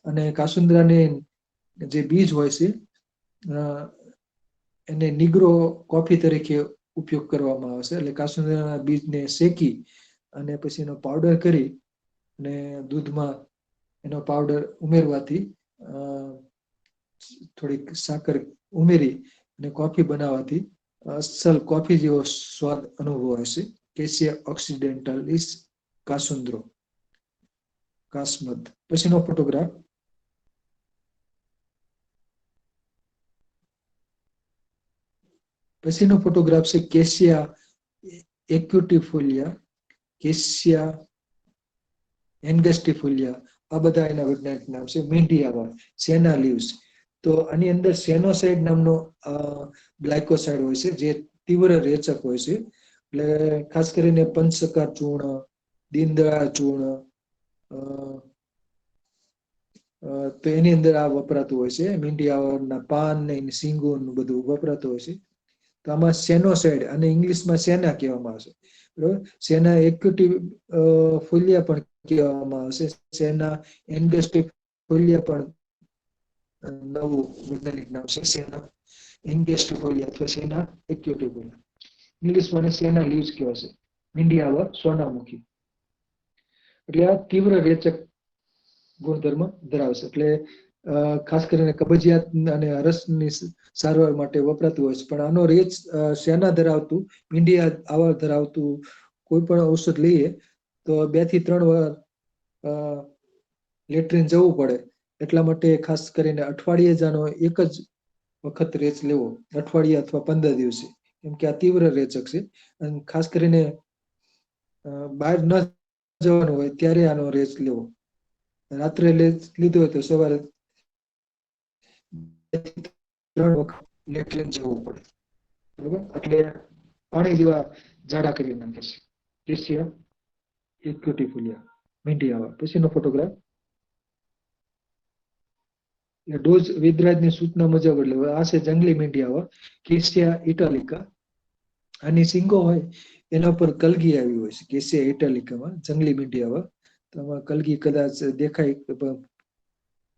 અને કાસુંદ્રાને જે બીજ હોય છે એને નિગ્રો કોફી તરીકે ઉપયોગ કરવામાં આવે છે. એટલે કાસુંદરાના બીજને શેકી અને પછી એનો પાવડર કરી અને દૂધમાં એનો પાવડર ઉમેરવાથી થોડીક સાકર ઉમેરી અને કોફી બનાવવાથી અસલ કોફી જેવો સ્વાદ અનુભવાય છે. કેસિયા ઓક્સિડેન્ટાલિસ કાસુંદ્રો, કાસ્મદ. પછીનો ફોટોગ્રાફ છે કેસિયા એક્યુટિફોલિયા, કેસિયા એન્ગસ્ટિફોલિયા. આ બધા એના વૈજ્ઞાનિક નામ છે. મીંઢિયાવળ, સેના લીવ્સ. તો આની અંદર સેનોસાઇડ નામનો ગ્લાયકોસાઇડ હોય છે, જે તીવ્ર રેચક હોય છે. એટલે ખાસ કરીને પંચસકાર ચૂર્ણ, દીનદયાળ ચૂર્ણ, તો એની અંદર આ વપરાતું હોય છે. મીંઢિયાવળના પાન ને એની સિંગો બધું વપરાતું હોય છે. તો આમાં સેનોસાઇડ, અને ઇંગ્લિશમાં સેના કહેવામાં આવશે, બરોબર. સેના એક્યુટિફોલિયા પણ કહેવામાં આવશે. સેના એન્ગસ્ટિફોલિયા પણ નવું વૈજ્ઞાનિક નામ છે. સેના એન્ગસ્ટિફોલિયા અથવા સેના એક્યુટિફોલિયા. ઇંગ્લિશમાં સેના લીવ્સ કહેવાશે. મીંઢિયાવળ, સોનામુખી. એટલે આ તીવ્ર રેચક ગુણધર્મ ધરાવશે. એટલે ખાસ કરીને કબજિયાત અને અરસની સારવાર માટે વપરાતું હોય છે. પણ આનો રેચ શેના ધરાવતું, મીંઢિયા આવળ ધરાવતું કોઈ પણ ઔષધ લઈએ તો 2 થી 3 વાર લેટ્રિન જવું પડે. એટલા માટે ખાસ કરીને અઠવાડિયે જ આનો એક જ વખત રેચ લેવો, અઠવાડિયે અથવા 15 દિવસે, કેમ કે આ તીવ્ર રેચક છે. અને ખાસ કરીને બહાર ન જવાનું હોય ત્યારે આનો રેચ લેવો. રાત્રે લીધો હોય તો સવારે 2 થી 3 વખત લેટ્રિન જવું પડે, બરોબર. એટલે પાણી જેવા જાડા કરી નાખે છે. કેસિયા એક્યુટિફોલિયા મીંડી આવા. પછીનો ફોટોગ્રાફ ડોઝ વિદ્રાજની સૂચના મુજબ એટલે આ છે જંગલી મીંડી આવા કેસિયા ઇટાલિકા. આની સિંગો હોય એના પર કલગી આવી હોય છે. કેસિયા ઇટાલિકામાં જંગલી મીંડી આવા. તો આમાં કલગી કદાચ દેખાય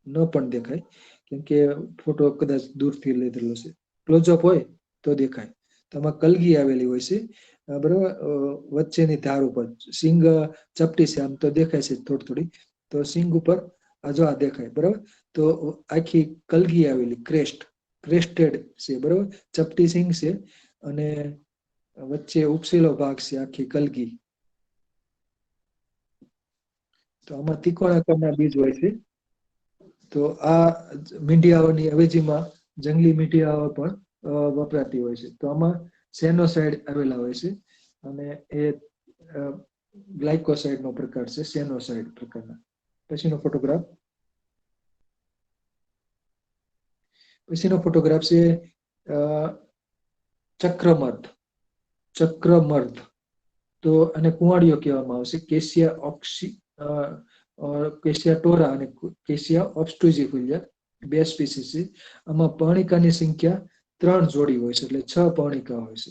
ન પણ દેખાય કેમ કે ફોટો કદાચ દૂરથી લીધેલો છે. ક્લોઝઅપ હોય તો દેખાય. તો આમાં કલગી આવેલી હોય છે બરોબર. વચ્ચેની ધાર ઉપર સિંગ ચપટી છે આમ તો દેખાય છે થોડી. તો સિંગ ઉપર આ જો આ દેખાય બરોબર. તો આખી કલગી આવેલી ક્રેસ્ટેડ છે બરોબર. ચપટી સિંગ છે અને વચ્ચે ઉપસેલો ભાગ છે આખી કલગી. તો આમાં ત્રિકોણ આકારના બીજ હોય છે. તો આ મીંડિયાઓની અવેજીમાં જંગલી મીંડિયાઓ પણ વપરાતી હોય છે. તો આમાં સેનોસાઇડ આવેલા હોય છે અને એ ગ્લાયકોસાઇડ નો પ્રકાર છે. સેનોસાઇડ પ્રકારના. પછીનો ફોટોગ્રાફ છે ચક્રમર્દ. તો આને કુંવાડિયો કહેવામાં આવશે. કેસિયા ટોરા અને કેસિયા ઓબ્સ્ટ્રુઝિફોલિયા 2 સ્પીસીસ છે. આમાં પર્ણિકાની સંખ્યા 3 જોડી હોય છે એટલે 6 પર્ણિકા હોય છે.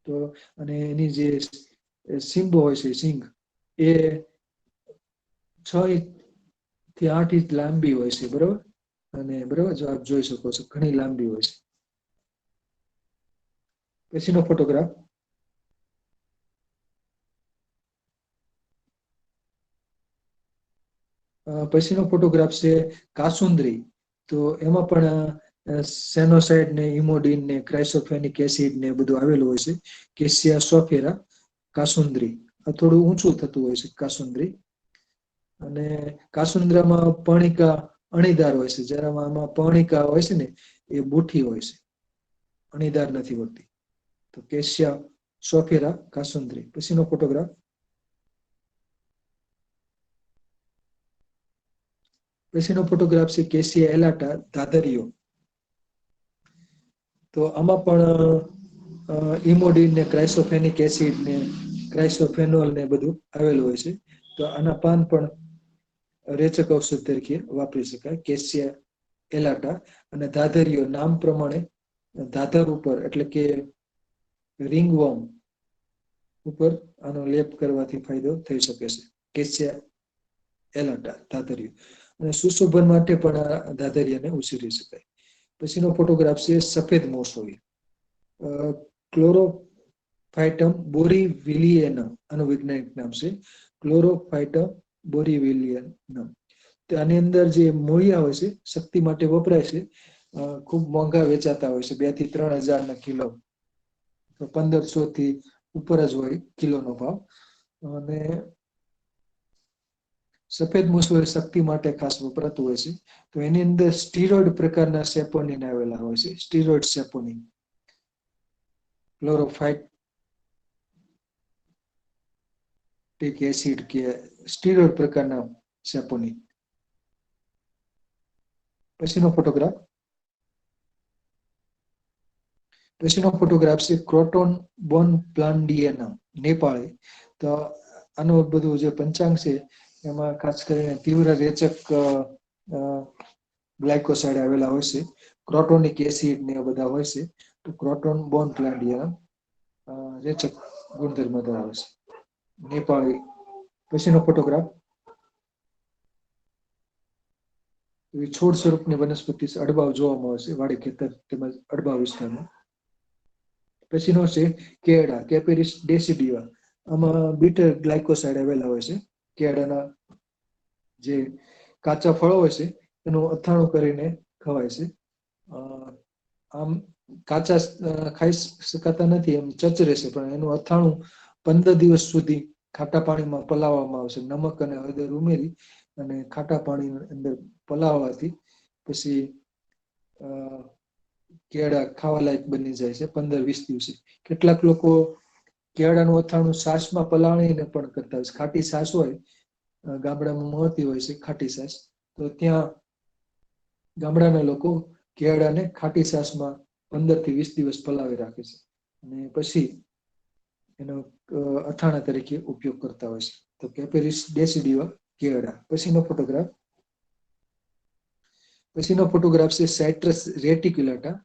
તો અને એની જે સિંબો હોય છે સિંગ એ 6 થી 8 ઇંચ લાંબી હોય છે બરોબર. અને બરોબર જો આપ જોઈ શકો છો ઘણી લાંબી હોય છે. પછીનો ફોટોગ્રાફ છે કાસુંદરી. તો એમાં પણ સેનોસાઇડ ને ઇમોડિન ને ક્રાઇસોફેનિક એસિડ ને બધું આવેલું હોય છે. કેસિયા સોફેરા કાસુંદરી. આ થોડું ઊંચું થતું હોય છે કાસુંદરી. અને કાસુંદ્રામાં પર્ણિકા અણીદાર હોય છે. જ્યારે આમાં પર્ણિકા હોય છે ને એ બુઠી હોય છે, અણીદાર નથી હોતી. તો કેસિયા સોફેરા કાસુંદરી. પછીનો ફોટોગ્રાફ છે કેસિયા એલાટા ધાધરીઓ. તો આમાં પણ ઇમોડિન ને ક્રાઇસોફેનિક એસિડ ને ક્રાઇસોફેનોલ ને બધું આવેલું હોય છે. તો આના પાન પણ રેચક ઔષધ તરીકે વાપરી શકાય. કેસિયા એલાટા અને ધાધરીઓ નામ પ્રમાણે ધાધર ઉપર એટલે કે રિંગવોર્મ ઉપર આનો લેપ કરવાથી ફાયદો થઈ શકે છે. કેસિયા એલાટા ધાધરીઓ. અને સુશોભન માટે પણ આ ધાધરિયાને ઉછેરી શકાય. પછીનો ફોટોગ્રાફ છે સફેદ મોસોઈ. ક્લોરોફાઇટમ બોરીવિલિયનમ આનું વૈજ્ઞાનિક નામ છે. ક્લોરોફાઇટમ બોરીવિલિયનમ. તો આની અંદર જે મૂળિયા હોય છે શક્તિ માટે વપરાય છે. ખૂબ મોંઘા વેચાતા હોય છે. 2 થી 3 હજારના કિલો. 1500 થી ઉપર જ હોય કિલોનો ભાવ. અને સફેદ મૂસો એ શક્તિ માટે ખાસ વપરાતું હોય છે. તો એની અંદર સ્ટીરોઇડ પ્રકારના સેપોનિન આવેલા હોય છે. સ્ટીરોઇડ સેપોનિન ક્લોરોફાઇટિક એસિડ કે સ્ટીરોઇડ પ્રકારના સેપોનિન. પછીનો ફોટોગ્રાફ છે ક્રોટોન બોન પ્લાન્ડિયનમ નેપાળી. તો આનું બધું જે પંચાંગ છે એમાં ખાસ કરીને તીવ્ર રેચક ગ્લાયકોસાઇડ આવેલા હોય છે. ક્રોટોનિક એસિડ ને બધા હોય છે. તો ક્રોટોન બોન પ્લાન્ડિયનમ રેચક ગુણધર્મ ધરાવે છે. નેપાળી. પછીનો ફોટોગ્રાફ છોડ સ્વરૂપની વનસ્પતિ અડબાવ જોવામાં આવે છે વાડી ખેતર તેમજ અડબાવ વિસ્તારમાં. પછીનો છે કેળા કેપેરિસ ડેસિડિયા. આમાં બીટર ગ્લાયકોસાઇડ આવેલા હોય છે. કેળાના જે કાચા ફળો હોય છે એનું અથાણું કરીને ખવાય છે. આમ કાચા ખાઈ શકાતા નથી, એમ ચચરે છે, પણ એનું અથાણું 15 દિવસ સુધી ખાટા પાણીમાં પલાવવામાં આવશે. નમક અને હળદર ઉમેરી અને ખાટા પાણીની અંદર પલાવવાથી પછી કેળા ખાવા લાયક બની જાય છે 15-20 દિવસે. કેટલાક લોકો કેળાનું અથાણું છાશમાં પલાળીને પણ કરતા હોય છે. ખાટી છાશ હોય ગામડામાં મળતી હોય છે ખાટી છાશ. તો ત્યાં ગામડાના લોકો કેળાને ખાટી છાશમાં 15 થી 20 દિવસ પલાવી રાખે છે અને પછી એનો અથાણા તરીકે ઉપયોગ કરતા હોય છે. તો કેપેરિસ ડેસિડિવા કેળા. પછીનો ફોટોગ્રાફ છે સાઇટ્રસ રેટિક્યુલાટા,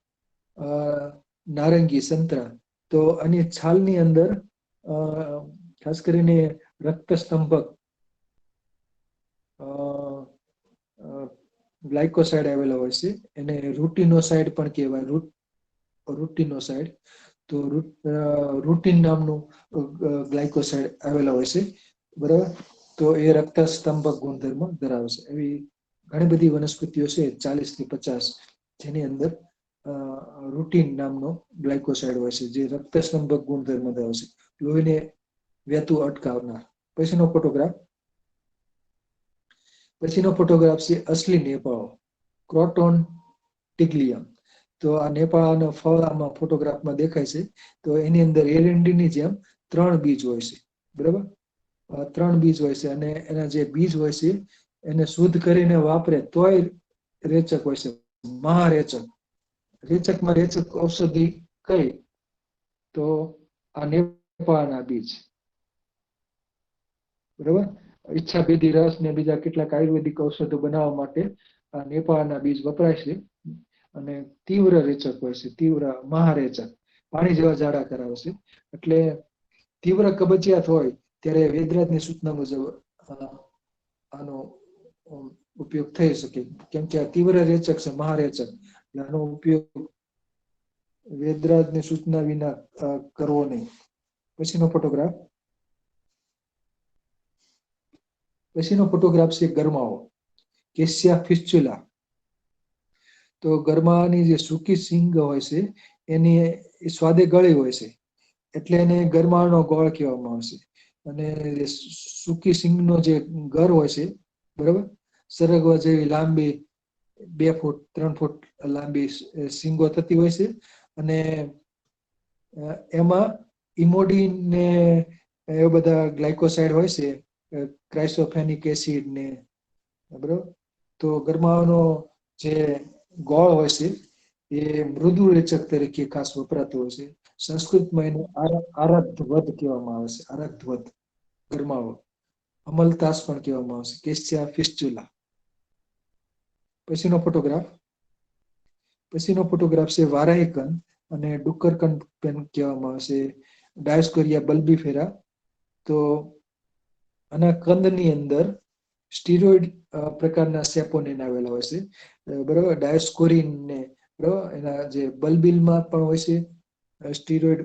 નારંગી સંતરા. તો આની છાલની અંદર ખાસ કરીને રક્તસ્તંભક ગ્લાયકોસાઇડ આવેલા હોય છે. એને રૂટિનોસાઇડ પણ કહેવાય. રૂટિનોસાઇડ. તો રૂટિન નામનું ગ્લાયકોસાઇડ આવેલા હોય છે. બરાબર. તો એ રક્તસ્તંભક ગુણધર્મ ધરાવે છે. એવી ઘણી બધી વનસ્પતિઓ છે 40 થી 50 જેની અંદર રૂટિન નામનો ગ્લાયકોસાઇડ હોય છે, જે રક્તસ્તંભક ગુણધર્મ ધરાવે છે, લોહીને વહેતું અટકાવનાર. પછીનો ફોટોગ્રાફ છે અસલી નેપાળો, ક્રોટોન ટિગ્લિયમ. તો આ નેપાળનો ફળ આમાં ફોટોગ્રાફમાં દેખાય છે. તો એની અંદર એરંડીની જેમ 3 બીજ હોય છે. બરાબર. 3 બીજ હોય છે અને એના જે બીજ હોય છે એને શુદ્ધ કરીને વાપરે તોય રેચક હોય છે, મહારેચક. રેચકમાં રેચક ઔષધિ કઈ? તો આ નેપાળના બીજ. બરાબર. ઈચ્છાભેદી રસ ને બીજા કેટલાક આયુર્વેદિક ઔષધો બનાવવા માટે આ નેપાળના બીજ વપરાય છે. અને તીવ્ર રેચક હોય છે, તીવ્ર મહારેચક. પાણી જેવા જાડા કરાવે છે. એટલે તીવ્ર કબજિયાત હોય ત્યારે વેદરાજની સૂચના મુજબ આનો ઉપયોગ થઈ શકે. કેમ કે આ તીવ્ર રેચક છે, મહારેચક. આનો ઉપયોગ વેદરાજની સૂચના વિના કરવો નહીં. પછીનો ફોટોગ્રાફ છે ગરમાવો, કેસિયા ફિસ્ચ્યુલા. તો ગરમાની જે સૂકી સિંગ હોય છે એની સ્વાદે ગળી હોય છે, એટલે એને ગરમાનો ગોળ કહેવામાં આવે છે. અને સૂકી સિંગનો જે ગર હોય છે, બરાબર, સરગવા જેવી લાંબી 2 ફૂટ 3 ફૂટ લાંબી સિંગો થતી હોય છે. અને એમાં ઇમોડિન ને એવા બધા ગ્લાયકોસાઇડ હોય છે, ક્રાઇસોફેનિક એસિડ ને. બરાબર. તો ગરમાવાનો જે ગોળ હોય છે એ મૃદુ રેચક તરીકે ખાસ વપરાતો હોય છે. સંસ્કૃતમાં એને આરક્ધવદ કહેવામાં આવે છે. આરક્ધવદ, ગરમાવો. અમલતાસ પણ કહેવામાં આવે છે, કેસિયા ફિસ્ચ્યુલા. પછીનો ફોટોગ્રાફ છે વારાહિકન અને ડુક્કરકન કહેવામાં આવે છે, ડાયોસ્કોરિયા બલ્બીફેરા. તો આના કંદની અંદર સ્ટીરોઇડ પ્રકારના સેપોનિન આવેલા હોય છે. બરાબર. ડાયોસ્કોરિન ને બરાબર, એના જે બલ્બિલમાં પણ હોય છે સ્ટીરોઇડ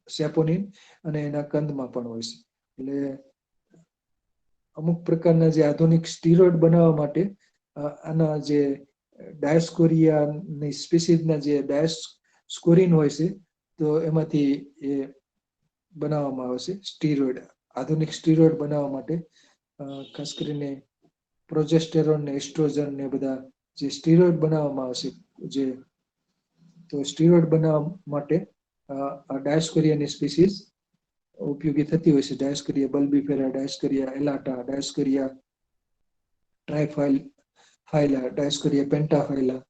સેપોનિન, અને એના કંદમાં પણ હોય છે. એટલે અમુક પ્રકારના જે આધુનિક સ્ટીરોઇડ બનાવવા માટે આના જે ડાયોસ્કોરિયાની સ્પીસીસના જે ડાયોસ્કોરિન હોય છે, તો એમાંથી એ બનાવવામાં આવે છે સ્ટીરોઇડ. આધુનિક સ્ટીરોઇડ બનાવવા માટે ખાસ કરીને પ્રોજેસ્ટેરોન ને એસ્ટ્રોજન ને બધા જે સ્ટીરોઇડ બનાવવામાં આવે છે, તો સ્ટીરોઇડ બનાવવા માટે આ ડાયોસ્કોરિયાની સ્પીસીસ ઉપયોગી થતી હોય છે. ડાયોસ્કોરિયા બલ્બીફેરા, ડાયોસ્કોરિયા એલાટા, ડાયોસ્કોરિયા ટ્રાઇફાઇલા, ડાયોસ્કોરિયા પેન્ટાફાઇલા,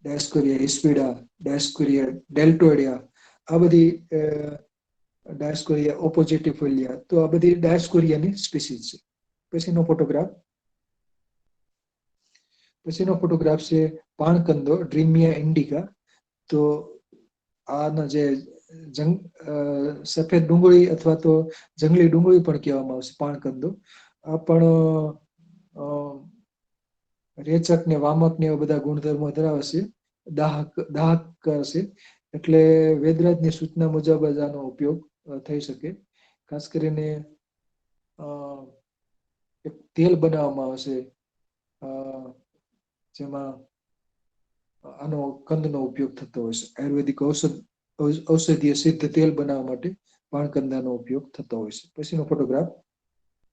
ડાયોસ્કોરિયા હિસ્પિડા, ડાયોસ્કોરિયા ડેલ્ટોઇડિયા. આ બધી ડાયોસ્કોરિયા ઓપોઝિટિફોલિયા. તો આ બધી ડાયોસ્કોરિયાની સ્પીસીસ છે. પછીનો ફોટોગ્રાફ છે પાણકંદો, ડ્રીમિયા ઇન્ડિકા. તો આના જે સફેદ ડુંગળી અથવા તો જંગલી ડુંગળી પણ કહેવામાં આવે છે, પાણકંદો. આ પણ રેચક ને વામક ને એવા બધા ગુણધર્મો ધરાવે છે, દાહક છે. એટલે વેદરાજની સૂચના મુજબ જ આનો ઉપયોગ થઈ શકે. ખાસ કરીને એક તેલ બનાવવામાં આવે છે જેમાં આનો કંદનો ઉપયોગ થતો હોય છે. આયુર્વેદિક ઔષધીય સિદ્ધ તેલ બનાવવા માટે પાણકંદાનો ઉપયોગ થતો હોય છે. પછીનો ફોટોગ્રાફ,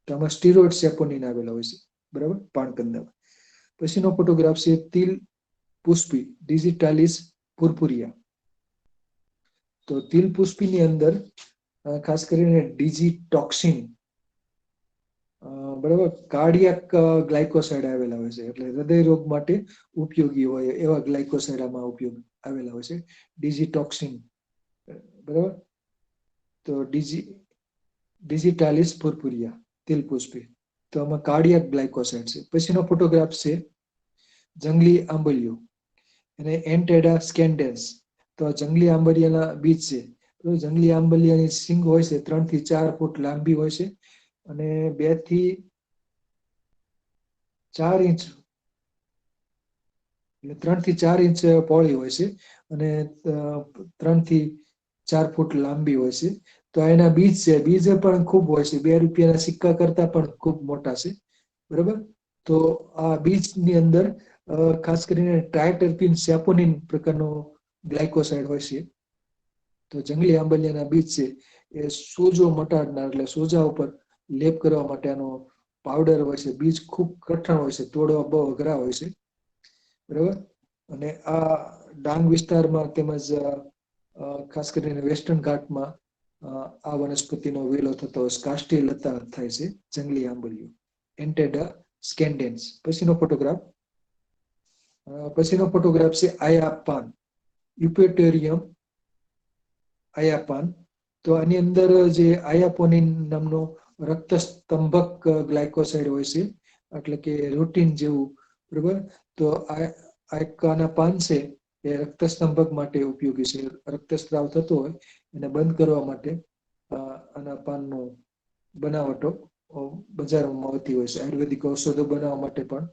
આમાં સ્ટીરોઇડ સેપોનિન આવેલા હોય છે. બરાબર, પાણકંદામાં. પછીનો ફોટોગ્રાફ છે તિલ પુષ્પી, ડિજિટાલિસ પુર્પુરિયા. તો તિલ પુષ્પીની અંદર ખાસ કરીને ડિજીટોક્સિન, બરાબર, કાર્ડિયાક ગ્લાયકોસાઇડ આવેલા હોય છે. એટલે હૃદય રોગ માટે ઉપયોગી હોય એવા ગ્લાયકોસાઇડ આમાં ઉપયોગ આવેલા હોય છે, ડિજીટોક્સિન. બરાબર. તો ડિજિટાલિસ પુરપુરિયા તિલપુષ્પી, તો આમાં કાર્ડિયાક ગ્લાયકોસાઇડ છે. પછીનો ફોટોગ્રાફ છે જંગલી આંબલિયું અને એન્ટેડા સ્કેન્ડેન્સ, તો આ જંગલી આંબલિયાના બીજ છે. તો જંગલી આંબલિયાની સિંગ હોય છે 3 થી 4 ફૂટ લાંબી હોય છે અને 2 થી 4 ઇંચ એટલે 3 થી 4 ઇંચ પહોળી હોય છે અને 3 થી 4 ફૂટ લાંબી હોય છે. તો એના બીજ છે, બીજ પણ ખૂબ હોય છે, 2 રૂપિયાના સિક્કા કરતા પણ ખૂબ મોટા છે. બરાબર, તો આ બીજની અંદર ખાસ કરીને ટ્રાયટર્પીન સેપોનિન પ્રકારનો ગ્લાયકોસાઇડ હોય છે. તો જંગલી આંબલિયાના બીજ છે એ સોજો મટાડનાર, એટલે સોજા ઉપર લેપ કરવા માટેનો પાવડર હોય છે. બીજ ખૂબ કઠણ હોય છે, તોડવા બહુ અઘરા હોય છે. બરાબર, અને આ ડાંગ વિસ્તારમાં તેમજ ખાસ કરીને વેસ્ટર્ન ઘાટમાં આ વનસ્પતિનો વેલો થતો હોય છે. કાષ્ઠી લતા થાય છે જંગલી આંબલિયું, એન્ટેડા સ્કેન્ડેન્સ. પછીનો ફોટોગ્રાફ છે આયાપાન, યુપેટોરિયમ આયાપાન. તો આની અંદર જે આયાપોનિન નામનો રક્તસ્તંભક ગ્લાયકોસાઇડ હોય છે, એટલે કે રૂટીન જેવું. બરાબર, તો આના પાન છે એ રક્તસ્તંભક માટે ઉપયોગી છે. રક્તસ્રાવ થતો હોય એને બંધ કરવા માટે આના પાનનો બનાવટો બજારમાં આવતી હોય છે. આયુર્વેદિક ઔષધો બનાવવા માટે પણ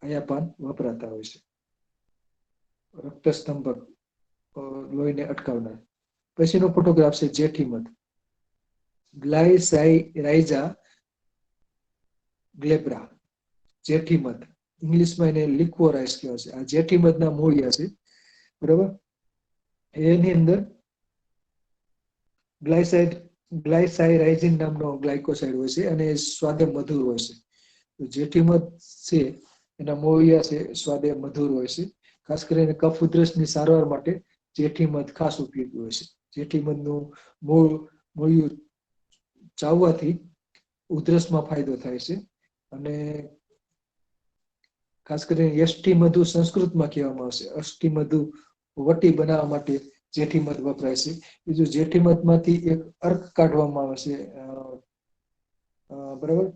આયા પાન વપરાતા હોય છે, રક્તસ્તંભક, લોહીને અટકાવનાર. પછીનો ફોટોગ્રાફ છે જેઠીમધ, ગ્લાયસાઇરાઇઝા ગ્લેબ્રા, જેઠીમધ. ઇંગ્લિશમાં એને લિક્વોરાઇસ કહેવાય છે. આ જેઠીમધના મૂળિયા છે. બરાબર, એની અંદર ગ્લાયસાઇરાઇઝિન નામનો ગ્લાયકોસાઇડ હોય છે અને સ્વાદે મધુર હોય છે. તો જેઠીમધ છે એના મૂળિયા છે સ્વાદે મધુર હોય છે. ખાસ કરીને કફ ઉધરસની સારવાર માટે જેઠીમધ ખાસ ઉપયોગી હોય છે. જેઠીમધનું મૂળિયું ચાવવાથી ઉધરસમાં ફાયદો થાય છે. અને ખાસ કરીને યષ્ટિમધુ સંસ્કૃતમાં કહેવામાં આવશે. અષ્ટિમધુ વટી બનાવવા માટે જેઠીમધ વપરાય છે. બીજું, જેઠીમધમાંથી એક અર્ક કાઢવામાં આવે છે. બરાબર,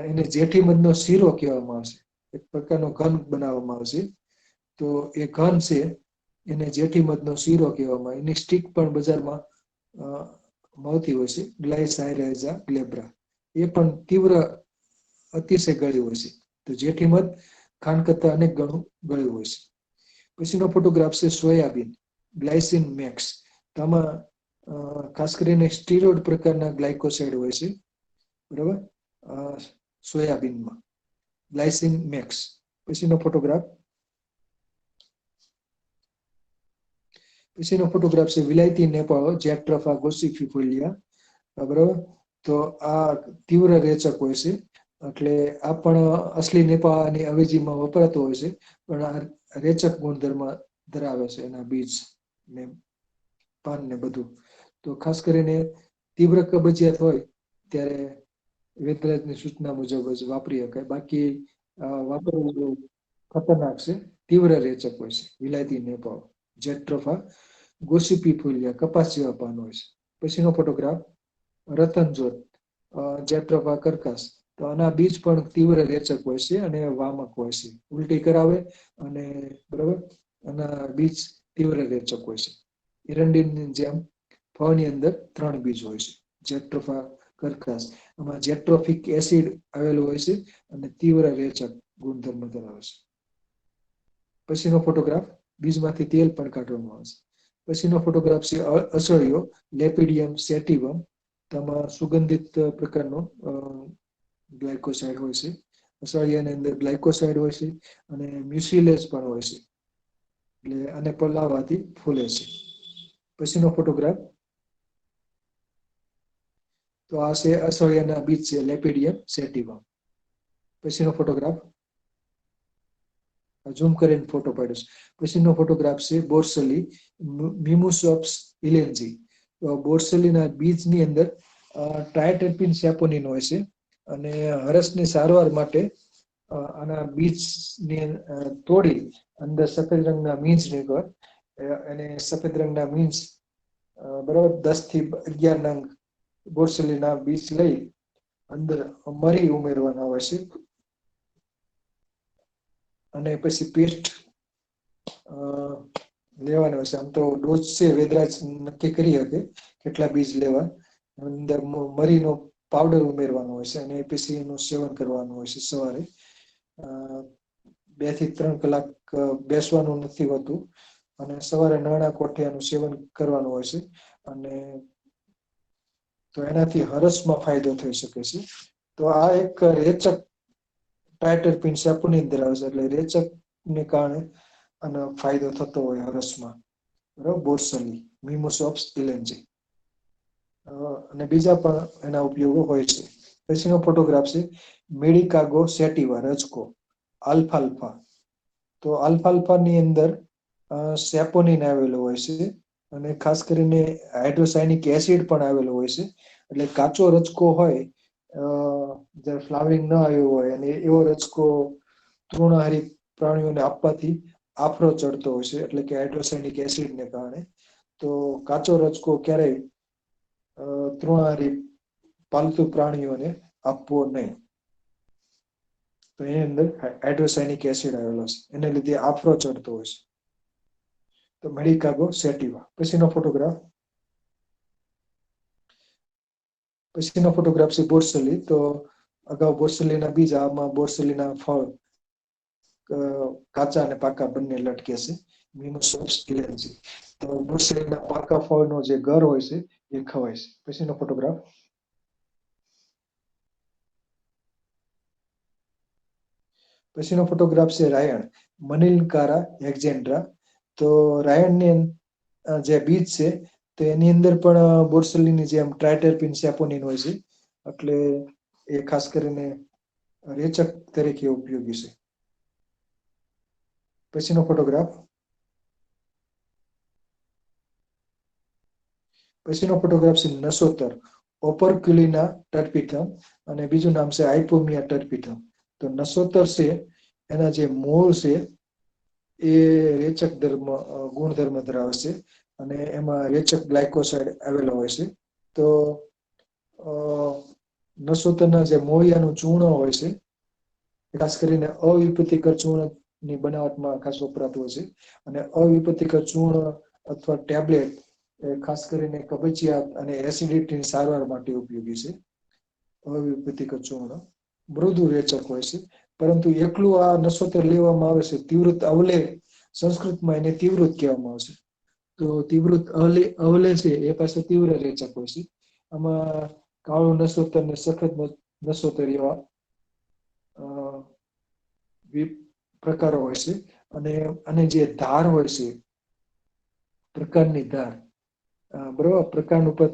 એને જેઠીમધનો શીરો કહેવામાં આવશે. એક પ્રકારનો ઘન બનાવવામાં આવશે. તો એ ઘન છે એને જેઠીમધનો શીરો કહેવામાં આવે. એની સ્ટીક પણ બજારમાં મળતી હોય છે, ગ્લાયસાઇરાઇઝા ગ્લેબ્રા. એ પણ તીવ્ર અતિશય ગળ્યું હોય છે. તો જેઠીમધ ખાંડ કરતા અનેક ગણું ગળ્યું હોય છે. પછીનો ફોટોગ્રાફ છે સોયાબીન, ગ્લાયસિન મેક્સ. આમાં ખાસ કરીને સ્ટીરોઇડ પ્રકારના ગ્લાયકોસાઇડ હોય છે. બરાબર, સોયાબીનમાં ગ્લાયસિન મેક્સ. પછીનો ફોટોગ્રાફ છે વિલાયતી નેપાળો, જેટ્રોફા ગોસિફિફોલિયા. બરાબર, તો આ તીવ્ર રેચક હોય છે. એટલે આ પણ અસલી નેપાળની અવેજીમાં વપરાતો હોય છે, પણ આ રેચક ગુણધર્મ ધરાવે છે એના બીજ ને પાન ને બધું. તો ખાસ કરીને તીવ્ર કબજિયાત હોય ત્યારે વેદરાજની સૂચના મુજબ જ વાપરી શકાય. બાકી વાપરવું બહુ ખતરનાક છે. તીવ્ર રેચક હોય છે વિલાયતી નેપાળ, જેટ્રોફા ગોસિફિફોલિયા, કપાસ જેવા પાન હોય છે. પછીનો ફોટોગ્રાફ રતનજોત, જેટ્રોફા કર્કાસ. તો આના બીજ પણ તીવ્ર રેચક હોય છે અને વામક હોય છે, ઉલટી કરાવે. અને બરાબર, આના બીજ તીવ્ર રેચક હોય છે. એરંડીની જેમ ફળની અંદર 3 બીજ હોય છે, જેટ્રોફા કર્કાસ. આમાં જેટ્રોફિક એસિડ આવેલું હોય છે અને તીવ્ર રેચક ગુણધર્મ ધરાવે છે. પછીનો ફોટોગ્રાફ બીજમાંથી તેલ પણ કાઢવામાં આવે છે. પછીનો ફોટોગ્રાફ છે અસળિયો, લેપિડિયમ સેટિવમ. તેમાં સુગંધિત પ્રકારનો ગ્લાયકોસાઇડ હોય છે. અસળિયાની અંદર ગ્લાયકોસાઇડ હોય છે અને મ્યુસિલેસ પણ હોય છે, એટલે આને પલાળવાથી ફૂલે છે. પછીનો ફોટોગ્રાફ, તો આ છે અસળિયાના બીજ છે, લેપિડિયમ સેટિવમ. પછીનો ફોટોગ્રાફ, ઝૂમ કરીને ફોટો પાડ્યો છે. પછીનો ફોટોગ્રાફ છે બોરસલી, મિમુસોપ્સ ઇલેન્જી. તો બોરસલીના બીજની અંદર ટ્રાયટર્પીન સેપોનિન હોય છે અને હરસની સારવાર માટે આના બીજને તોડી અંદર સફેદ રંગના મીંજ નીકળે. અને સફેદ રંગના મીંજ બરાબર 10 થી 11 નંગ બોરસલીના બીજ લઈ અંદર મરી ઉમેરવાના હોય છે અને પછી પેસ્ટ લેવાના હોય છે. આમ તો ડોઝ છે વેદરાજ નક્કી કરી શકે કેટલા બીજ લેવા. અંદર મરીનો પાવડર ઉમેરવાનો હોય છે અને પછી એનું સેવન કરવાનું હોય છે. સવારે 2 થી 3 કલાક બેસવાનું નથી હોતું અને સવારે નાના કોઠિયાનું સેવન કરવાનું હોય છે. અને તો એનાથી હરસમાં ફાયદો થઈ શકે છે. તો આ એક રેચક ટ્રાઇટરપીન સેપોનિન ધરાવે છે, એટલે રેચકને કારણે આનો ફાયદો થતો હોય હરસમાં. બરાબર, બોરસલી મિમોસોપ્સ ઇલેન્જી અને બીજા પણ એના ઉપયોગો હોય છે. પછીનો ફોટોગ્રાફ છે મેડિકાગો સેટિવા રજકો આલ્ફાલ્ફા. તો આલ્ફાલ્ફાની અંદર સેપોનિન આવેલું હોય છે અને ખાસ કરીને હાઇડ્રોસાયનિક એસિડ પણ આવેલો હોય છે. એટલે કાચો રજકો હોય જ્યારે ફ્લાવરિંગ ન આવ્યું હોય અને એવો રજકો તૃણહારી પ્રાણીઓને આપવાથી આફરો ચડતો હોય છે, એટલે કે હાઇડ્રોસાયનિક એસિડને કારણે. તો કાચો રજકો ક્યારેય તૃણહારી પાલતુ પ્રાણીઓને આપવો નહીં. તો એની અંદર હાઇડ્રોસાયનિક એસિડ આવેલો છે, એને લીધે આફરો ચડતો હોય છે. તો મેડિકાગો સેટિવા. પછીનો ફોટોગ્રાફ છે બોરસલી. તો અગાઉ બોરસલીના બીજ, આમાં બોરસલીના ફળ કાચા અને પાકા બંને લટકે છે. મિમોસોપ્સ ઇલેન્જી. તો બોરસલીના પાકા ફળનો જે ગર હોય છે એ ખવાય છે. પછીનો ફોટોગ્રાફ છે રાયણ મનિલકારા હેક્ઝેન્ડ્રા. તો રાયણની જે બીજ છે તો એની અંદર પણ બોરસલીની જેમ ટ્રાઇટરપીન સેપોનિન હોય છે, એટલે એ ખાસ કરીને રેચક તરીકે ઉપયોગી છે. પછીનો ફોટોગ્રાફ છે નસોતર ઓપરક્યુલિના ટર્પિથમ અને બીજું નામ છે આઇપોમિયા ટર્પિથમ. તો નસોતર છે એના જે મૂળ છે એ રેચક ગુણધર્મ ધરાવે છે અને એમાં રેચક ગ્લાયકોસાઇડ આવેલો હોય છે. તો નસોતરના જે મોળિયાનું ચૂર્ણ હોય છે, ખાસ કરીને અવિપતિકર ચૂર્ણની બનાવટમાં ખાસ વપરાતું હોય છે. અને અવિપતિકર ચૂર્ણ અથવા ટેબ્લેટ ખાસ કરીને કબજિયાત અને એસિડિટીની સારવાર માટે ઉપયોગી છે. અવિપતિકર ચૂર્ણ મૃદુ રેચક હોય છે, પરંતુ એકલું આ નસોતર લેવામાં આવે છે તીવ્રત અવલે સંસ્કૃતમાં એને તીવ્રત કહેવામાં આવે છે. તો તીવ્રત અવલે છે એ પાસે તીવ્ર રેચક હોય છે. આમાં કાળું નસોતર ને સફેદ નસોતર એવા પ્રકારો હોય છે. અને જે ધાર હોય છે, પ્રકારની ધાર, બરોબર, પ્રકાંડ ઉપર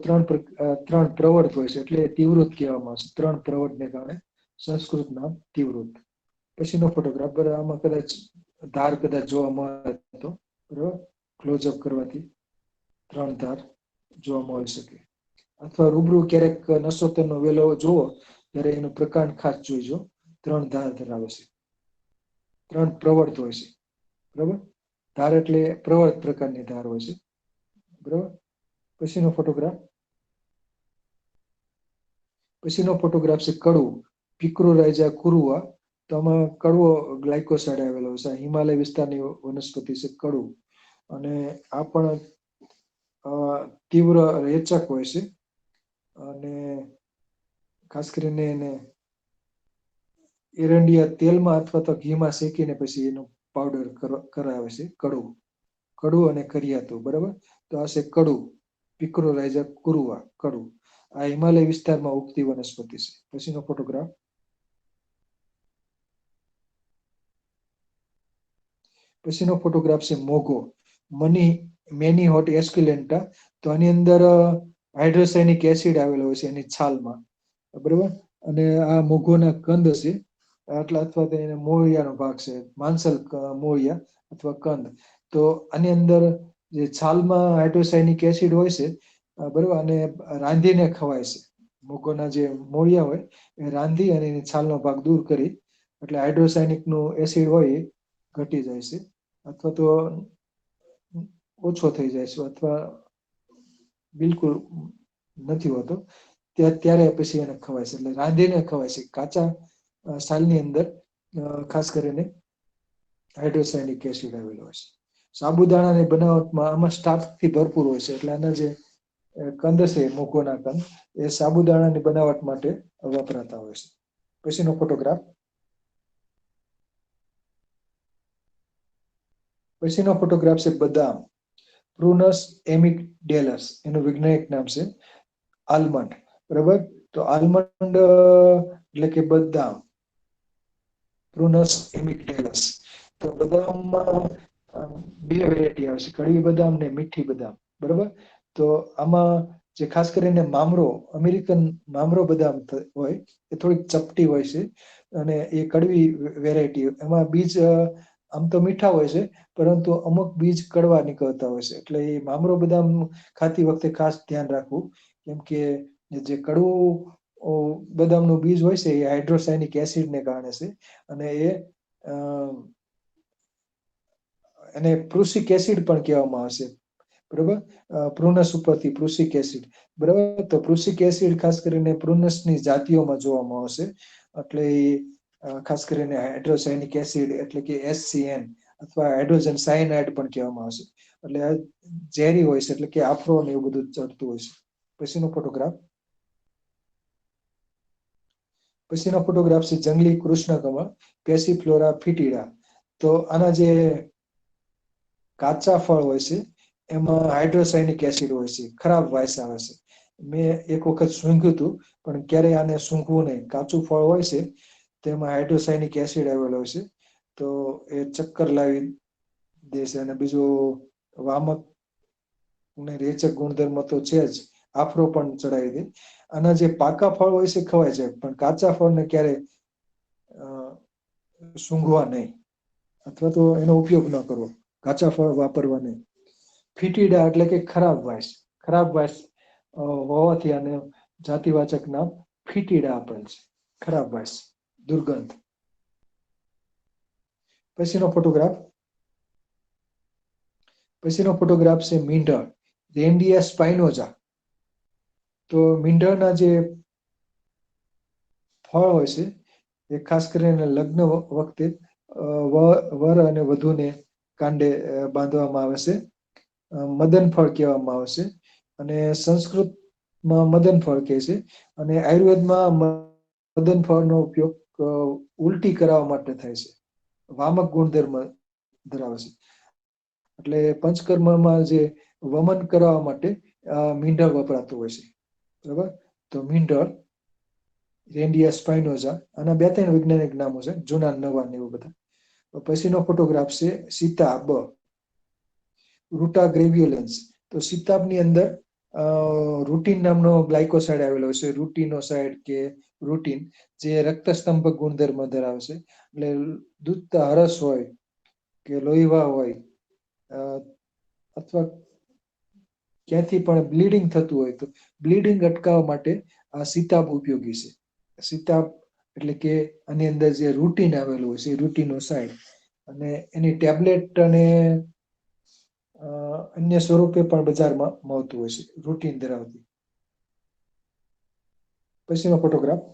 3 પ્રવર્ત હોય છે, એટલે તીવ્રત કહેવામાં આવે છે. 3 પ્રવર્તને કારણે સંસ્કૃત નામ તીવ્રત. પછીનો ફોટોગ્રાફ, આમાં કદાચ ધાર કદાચ જોવા મળે તો બરોબર, ક્લોઝઅપ કરવાથી 3 ધાર જોવા મળી શકે. અથવા રૂબરૂ ક્યારેક નસોતરનો વેલો જોવો ત્યારે એનું પ્રકાંડ ખાસ જોઈજો. 3 ધાર ધરાવે છે, 3 પ્રવર્ત હોય છે. બરોબર, ધાર એટલે પ્રવર્ત પ્રકારની ધાર હોય છે. બરોબર. પછીનો ફોટોગ્રાફ છે કડવું પિક્રોરાઇઝા કુરુઆ. તો આમાં કડવો ગ્લાયકોસાઇડ આવેલો છે. હિમાલય વિસ્તારની વનસ્પતિ છે કડવું, અને આ પણ તીવ્ર રેચક હોય છે. અને ખાસ કરીને એને એરંડિયા તેલમાં અથવા તો ઘીમાં શેકીને પછી એનો પાવડર કરાવે છે. કડવું અને કરિયાતું. બરાબર, તો આ છે કડવું પિક્રોરાઇઝા કુરુઆ. કડવું આ હિમાલય વિસ્તારમાં ઉગતી વનસ્પતિ છે. પછીનો ફોટોગ્રાફ છે મોગો મેની હોટ એસ્ક્યુલેન્ટા. તો આની અંદર હાઇડ્રોસાયનિક એસિડ આવેલો હોય છે એની છાલમાં. બરોબર, અને આ મોગોના કંદ છે, અથવા તો એને મોળિયાનો ભાગ છે, માંસલ મોળિયા અથવા કંદ. તો આની અંદર જે છાલમાં હાઇડ્રોસાયનિક એસિડ હોય છે, બરોબર, અને રાંધીને ખવાય છે. મોગોના જે મોળિયા હોય એ રાંધી અને એની છાલનો ભાગ દૂર કરી, એટલે હાઇડ્રોસાયનિક નું એસિડ હોય એ ઘટી જાય છે, અથવા તો ઓછો થઈ જાય છે, અથવા બિલકુલ નથી હોતો. ત્યારે પછી એને ખવાય છે, એટલે રાંધીને ખવાય છે. કાચા સાલની અંદર ખાસ કરીને હાઇડ્રોસાયનિક એસિડ આવેલો હોય છે. સાબુદાણાની બનાવટમાં આમાં સ્ટાર્ચથી ભરપૂર હોય છે, એટલે આના જે કંદ છે, મૂકોના કંદ, એ સાબુદાણાની બનાવટ માટે વપરાતા હોય છે. પછીનો ફોટોગ્રાફ. પછીનો ફોટોગ્રાફ છે બદામ, પ્રુનસ એમિકડેલસ, એનું વૈજ્ઞાનિક નામ છે આલમંડ. બરાબર, તો આલમંડ એટલે કે બદામ, પ્રુનસ એમિકડેલસ. તો બદામમાં બે વેરાયટી આવે છે, કડવી બદામ ને મીઠી બદામ. બરાબર, તો આમાં જે ખાસ કરીને મામરો, અમેરિકન મામરો બદામ હોય, એ થોડીક ચપટી હોય છે અને એ કડવી વેરાયટી. એમાં બીજ આમ તો મીઠા હોય છે, પરંતુ અમુક બીજ કડવા નીકળતા હોય છે. એટલે એ મામરો બદામ ખાતી વખતે ખાસ ધ્યાન રાખવું, કેમ કે જે કડવું બદામનું બીજ હોય છે એ હાઇડ્રોસાયનિક એસિડને કારણે છે, અને એને પ્રુસિક એસિડ પણ કહેવામાં આવે છે. બરોબર, પ્રુનસ ઉપરથી પ્રુસિક એસિડ. બરાબર, તો પ્રુસિક એસિડ ખાસ કરીને પ્રુનસની જાતિઓમાં જોવામાં આવશે. એટલે ખાસ કરીને હાઇડ્રોસાયનિક એસિડ એટલે કે HCN અથવા હાઇડ્રોજન સાયનાઇડ પણ કહેવામાં આવશે. એટલે આ ઝેરી હોય છે, એટલે કે આફરો ને એવું બધું ચડતું હોય છે. પછીનો ફોટોગ્રાફ. પછીનો ફોટોગ્રાફ છે જંગલી કૃષ્ણકમળ, પેસિફ્લોરા ફિટિડા. તો આના જે કાચા ફળ હોય છે એમાં હાઇડ્રોસાયનિક એસિડ હોય છે, ખરાબ વાસ આવે છે. મેં એક વખત સૂંઘ્યું હતું, પણ ક્યારેય આને સૂંઘવું નહીં. કાચું ફળ હોય છે તેમાં હાઇડ્રોસાયનિક એસિડ આવેલો હોય છે, તો એ ચક્કર લાવી દે છે. અને બીજું વામક ને રેચક ગુણધર્મ તો છે જ, આફરો પણ ચડાવી દે. આના જે પાકા ફળ હોય છે ખવાય છે, પણ કાચા ફળને ક્યારે સૂંઘવા નહીં, અથવા તો એનો ઉપયોગ ન કરવો, કાચા ફળ વાપરવા નહીં. ફીટીડા એટલે કે ખરાબ વાસ. ખરાબ વાસ હોવાથી આને જાતિવાચક નામ ફીટીડા આપેલ છે. ખરાબ વાસ, દુર્ગંધ. પછીનો ફોટોગ્રાફ. પછીનો ફોટોગ્રાફ છે મીંઢળ, રેન્ડિયા સ્પાઇનોઝા. તો મીંઢળના જે ફળ હોય છે એ ખાસ કરીને લગ્ન વખતે વર અને વધુને કાંડે બાંધવામાં આવે છે. મદન ફળ કહેવામાં આવે છે, અને સંસ્કૃતમાં મદન ફળ કહે છે, અને આયુર્વેદમાં મદન ફળનો ઉપયોગ ઉલટી કરાવવા માટે થાય છે. વામક ગુણધર્મ ધરાવે છે. એટલે પંચકર્મમાં જે વમન કરવા માટે મીંઢળ વપરાતું હોય છે. બરાબર, તો મીંઢળ, રેન્ડિયા સ્પાઇનોઝા, આના 2-3 વૈજ્ઞાનિક નામો છે, જૂના નવા ને એવું બધા. પછીનો ફોટોગ્રાફ છે સીતાબ, રૂટા ગ્રેવ્યુલન્સ. તો સીતાબની અંદર રૂટીન નામનો ગ્લાયકોસાઇડ આવેલો છે, રૂટીનોસાઇડ કે રૂટીન, જે રક્તસ્તંભક ગુણધર્મ ધરાવે છે. એટલે દૂધ હરસ હોય કે લોહીવા હોય, અથવા ક્યાંથી પણ બ્લીડિંગ થતું હોય, તો બ્લીડિંગ અટકાવવા માટે આ સીતાબ ઉપયોગી છે. સીતાબ એટલે કે આની અંદર જે રૂટીન આવેલું હોય છે, રૂટીનોસાઇડ, અને એની ટેબ્લેટ અને અન્ય સ્વરૂપે પણ બજારમાં મળતું હોય છે, રૂટીન ધરાવતી. પછીનો ફોટોગ્રાફ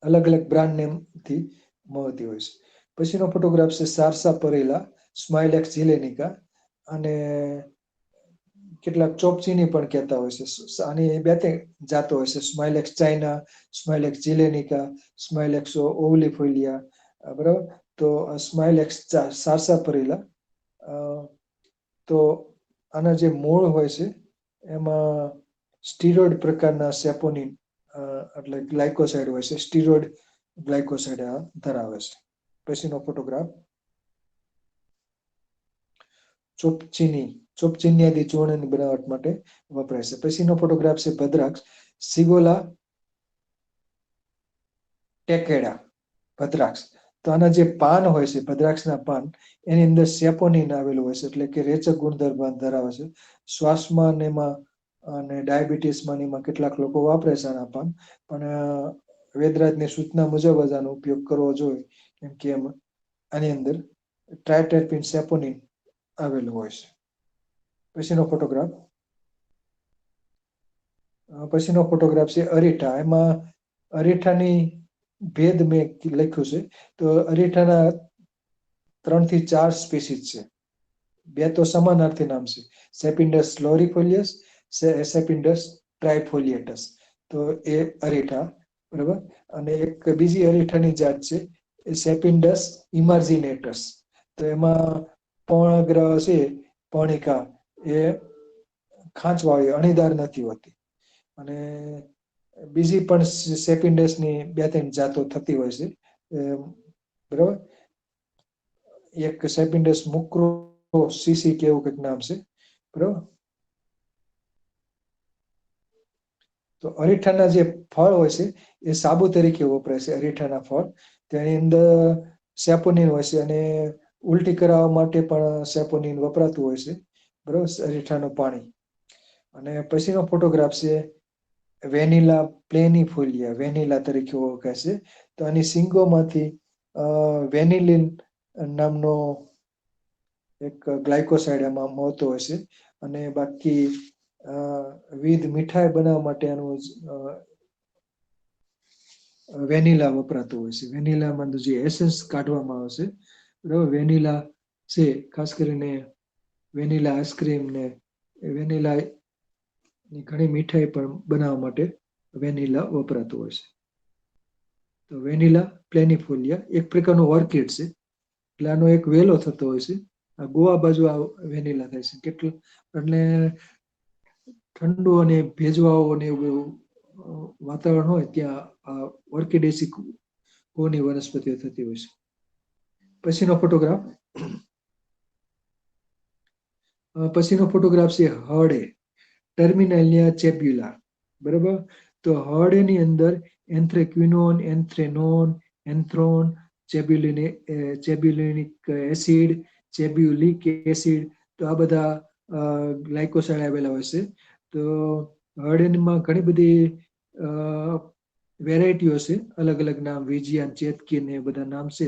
અલગ અલગ બ્રાન્ડ નેમથી મળતી હોય છે. પછીનો ફોટોગ્રાફ છે સારસાપરેલા, સ્માઇલેક્સ જીલેનિકા, અને કેટલાક ચોપચીની પણ કહેતા હોય છે. આની 2-3 જાતો હોય છે, સ્માઇલેક્સ ચાઇના, સ્માઇલેક્સ જીલેનિકા, સ્માઇલેક્સ ઓવલિફોલિયા. બરાબર, તો સ્માઇલેક્સ સારસાપરેલા, તો આના જે મૂળ હોય છે એમાં સ્ટીરોઇડ પ્રકારના સેપોનિન એટલે ગ્લાયકોસાઇડ હોય છે, સ્ટીરોઇડ ગ્લાયકોસાઇડ ધરાવે છે. પછીનો ફોટોગ્રાફ ચોપચીની આદિ ચૂર્ણની બનાવટ માટે વપરાય છે. પછીનો ફોટોગ્રાફ છે ભદ્રાક્ષ, સિગોલા ટેકેડા, ભદ્રાક્ષ. તો આના જે પાન હોય છે, ભદ્રાક્ષના પાન, એની અંદર સેપોનિન આવેલું હોય છે, એટલે કે રેચક ગુણધર્મ ધરાવે છે. શ્વાસમાં ને એમાં અને ડાયાબિટીસમાં એમાં કેટલાક લોકો વાપરે છે આના પાન, પણ વેદરાજની સૂચના મુજબ જ આનો ઉપયોગ કરવો જોઈએ, કેમ કે આની અંદર ટ્રાયટેરપીન સેપોનિન આવેલું હોય છે. પછીનો ફોટોગ્રાફ પછીનો ફોટોગ્રાફ છે અરીઠા. એમાં અરીઠાની ભેદ મેં લખ્યું છે. તો અરીઠાના 3 થી 4 સ્પીસીસ છે. 2 તો સમાનાર્થી નામ છે, સેપિન્ડસ લોરીફોલિયસ, સેપિન્ડસ ટ્રાઇફોલિયેટસ. તો એ અરીઠા, બરાબર. અને એક બીજી અરીઠાની જાત છે એ સેપિન્ડસ ઇમાર્જિનેટસ. તો એમાં પર્ણગ્રહ છે, પર્ણિકા એ ખાંચવાળી અણીદાર નથી હોતી. અને બીજી પણ સેપિન્ડસની 2-3 જાતો થતી હોય છે, બરાબર. એક સેપિન્ડસ મુક્રોસીસી કે એવું કંઈક નામ છે, બરાબર. તો અરીઠાના જે ફળ હોય છે એ સાબુ તરીકે વપરાય છે. અરીઠાના ફળ તેની અંદર સેપોનિન હોય છે, અને ઉલટી કરાવવા માટે પણ સેપોનિન વપરાતું હોય છે, બરાબર. અરીઠાનું પાણી. અને પછીનો ફોટોગ્રાફ છે વેનિલા પ્લેનીફોલિયા, વેનિલા તરીકે ઓળખાય છે. તો આની સિંગોમાંથી વેનિલિન નામનો એક ગ્લાયકોસાઇડ એમાં મળતો હોય છે. અને બાકી વિવિધ મીઠાઈ બનાવવા માટે આનું વેનિલા વપરાતું હોય છે. વેનિલામાં જે એસેન્સ કાઢવામાં આવે છે, બરાબર. વેનિલા છે, ખાસ કરીને વેનિલા આઈસ્ક્રીમ ને વેનિલા ની ઘણી મીઠાઈ પણ બનાવવા માટે વેનિલા વપરાતું હોય છે. તો વેનિલા પ્લેનીફોલિયા એક પ્રકારનું ઓર્કિડ છે. એટલે આનો એક વેલો થતો હોય છે. આ ગોવા બાજુ આ વેનિલા થાય છે. કેટલું એટલે ઠંડુ અને ભેજવાળું અને એવું વાતાવરણ હોય ત્યાં આ ઓર્કિડેસી કોની વનસ્પતિઓ થતી હોય છે. પછીનો ફોટોગ્રાફ છે હર્ડે, ટર્મિનાલિયા ચેબ્યુલા, બરાબર. તો હર્ડેની અંદર એન્થ્રેક્વિનોન, એન્થ્રેનોન, એન્થ્રોન, ચેબ્યુલિનિક એસિડ, ચેબ્યુલિક એસિડ, તો આ બધા ગ્લાયકોસાઇડ આવેલા હોય છે. તો હર્ડેનમાં ઘણી બધી વેરાયટીઓ છે, અલગ અલગ નામ, વિજિયાન, ચેતકીન એ બધા નામ છે.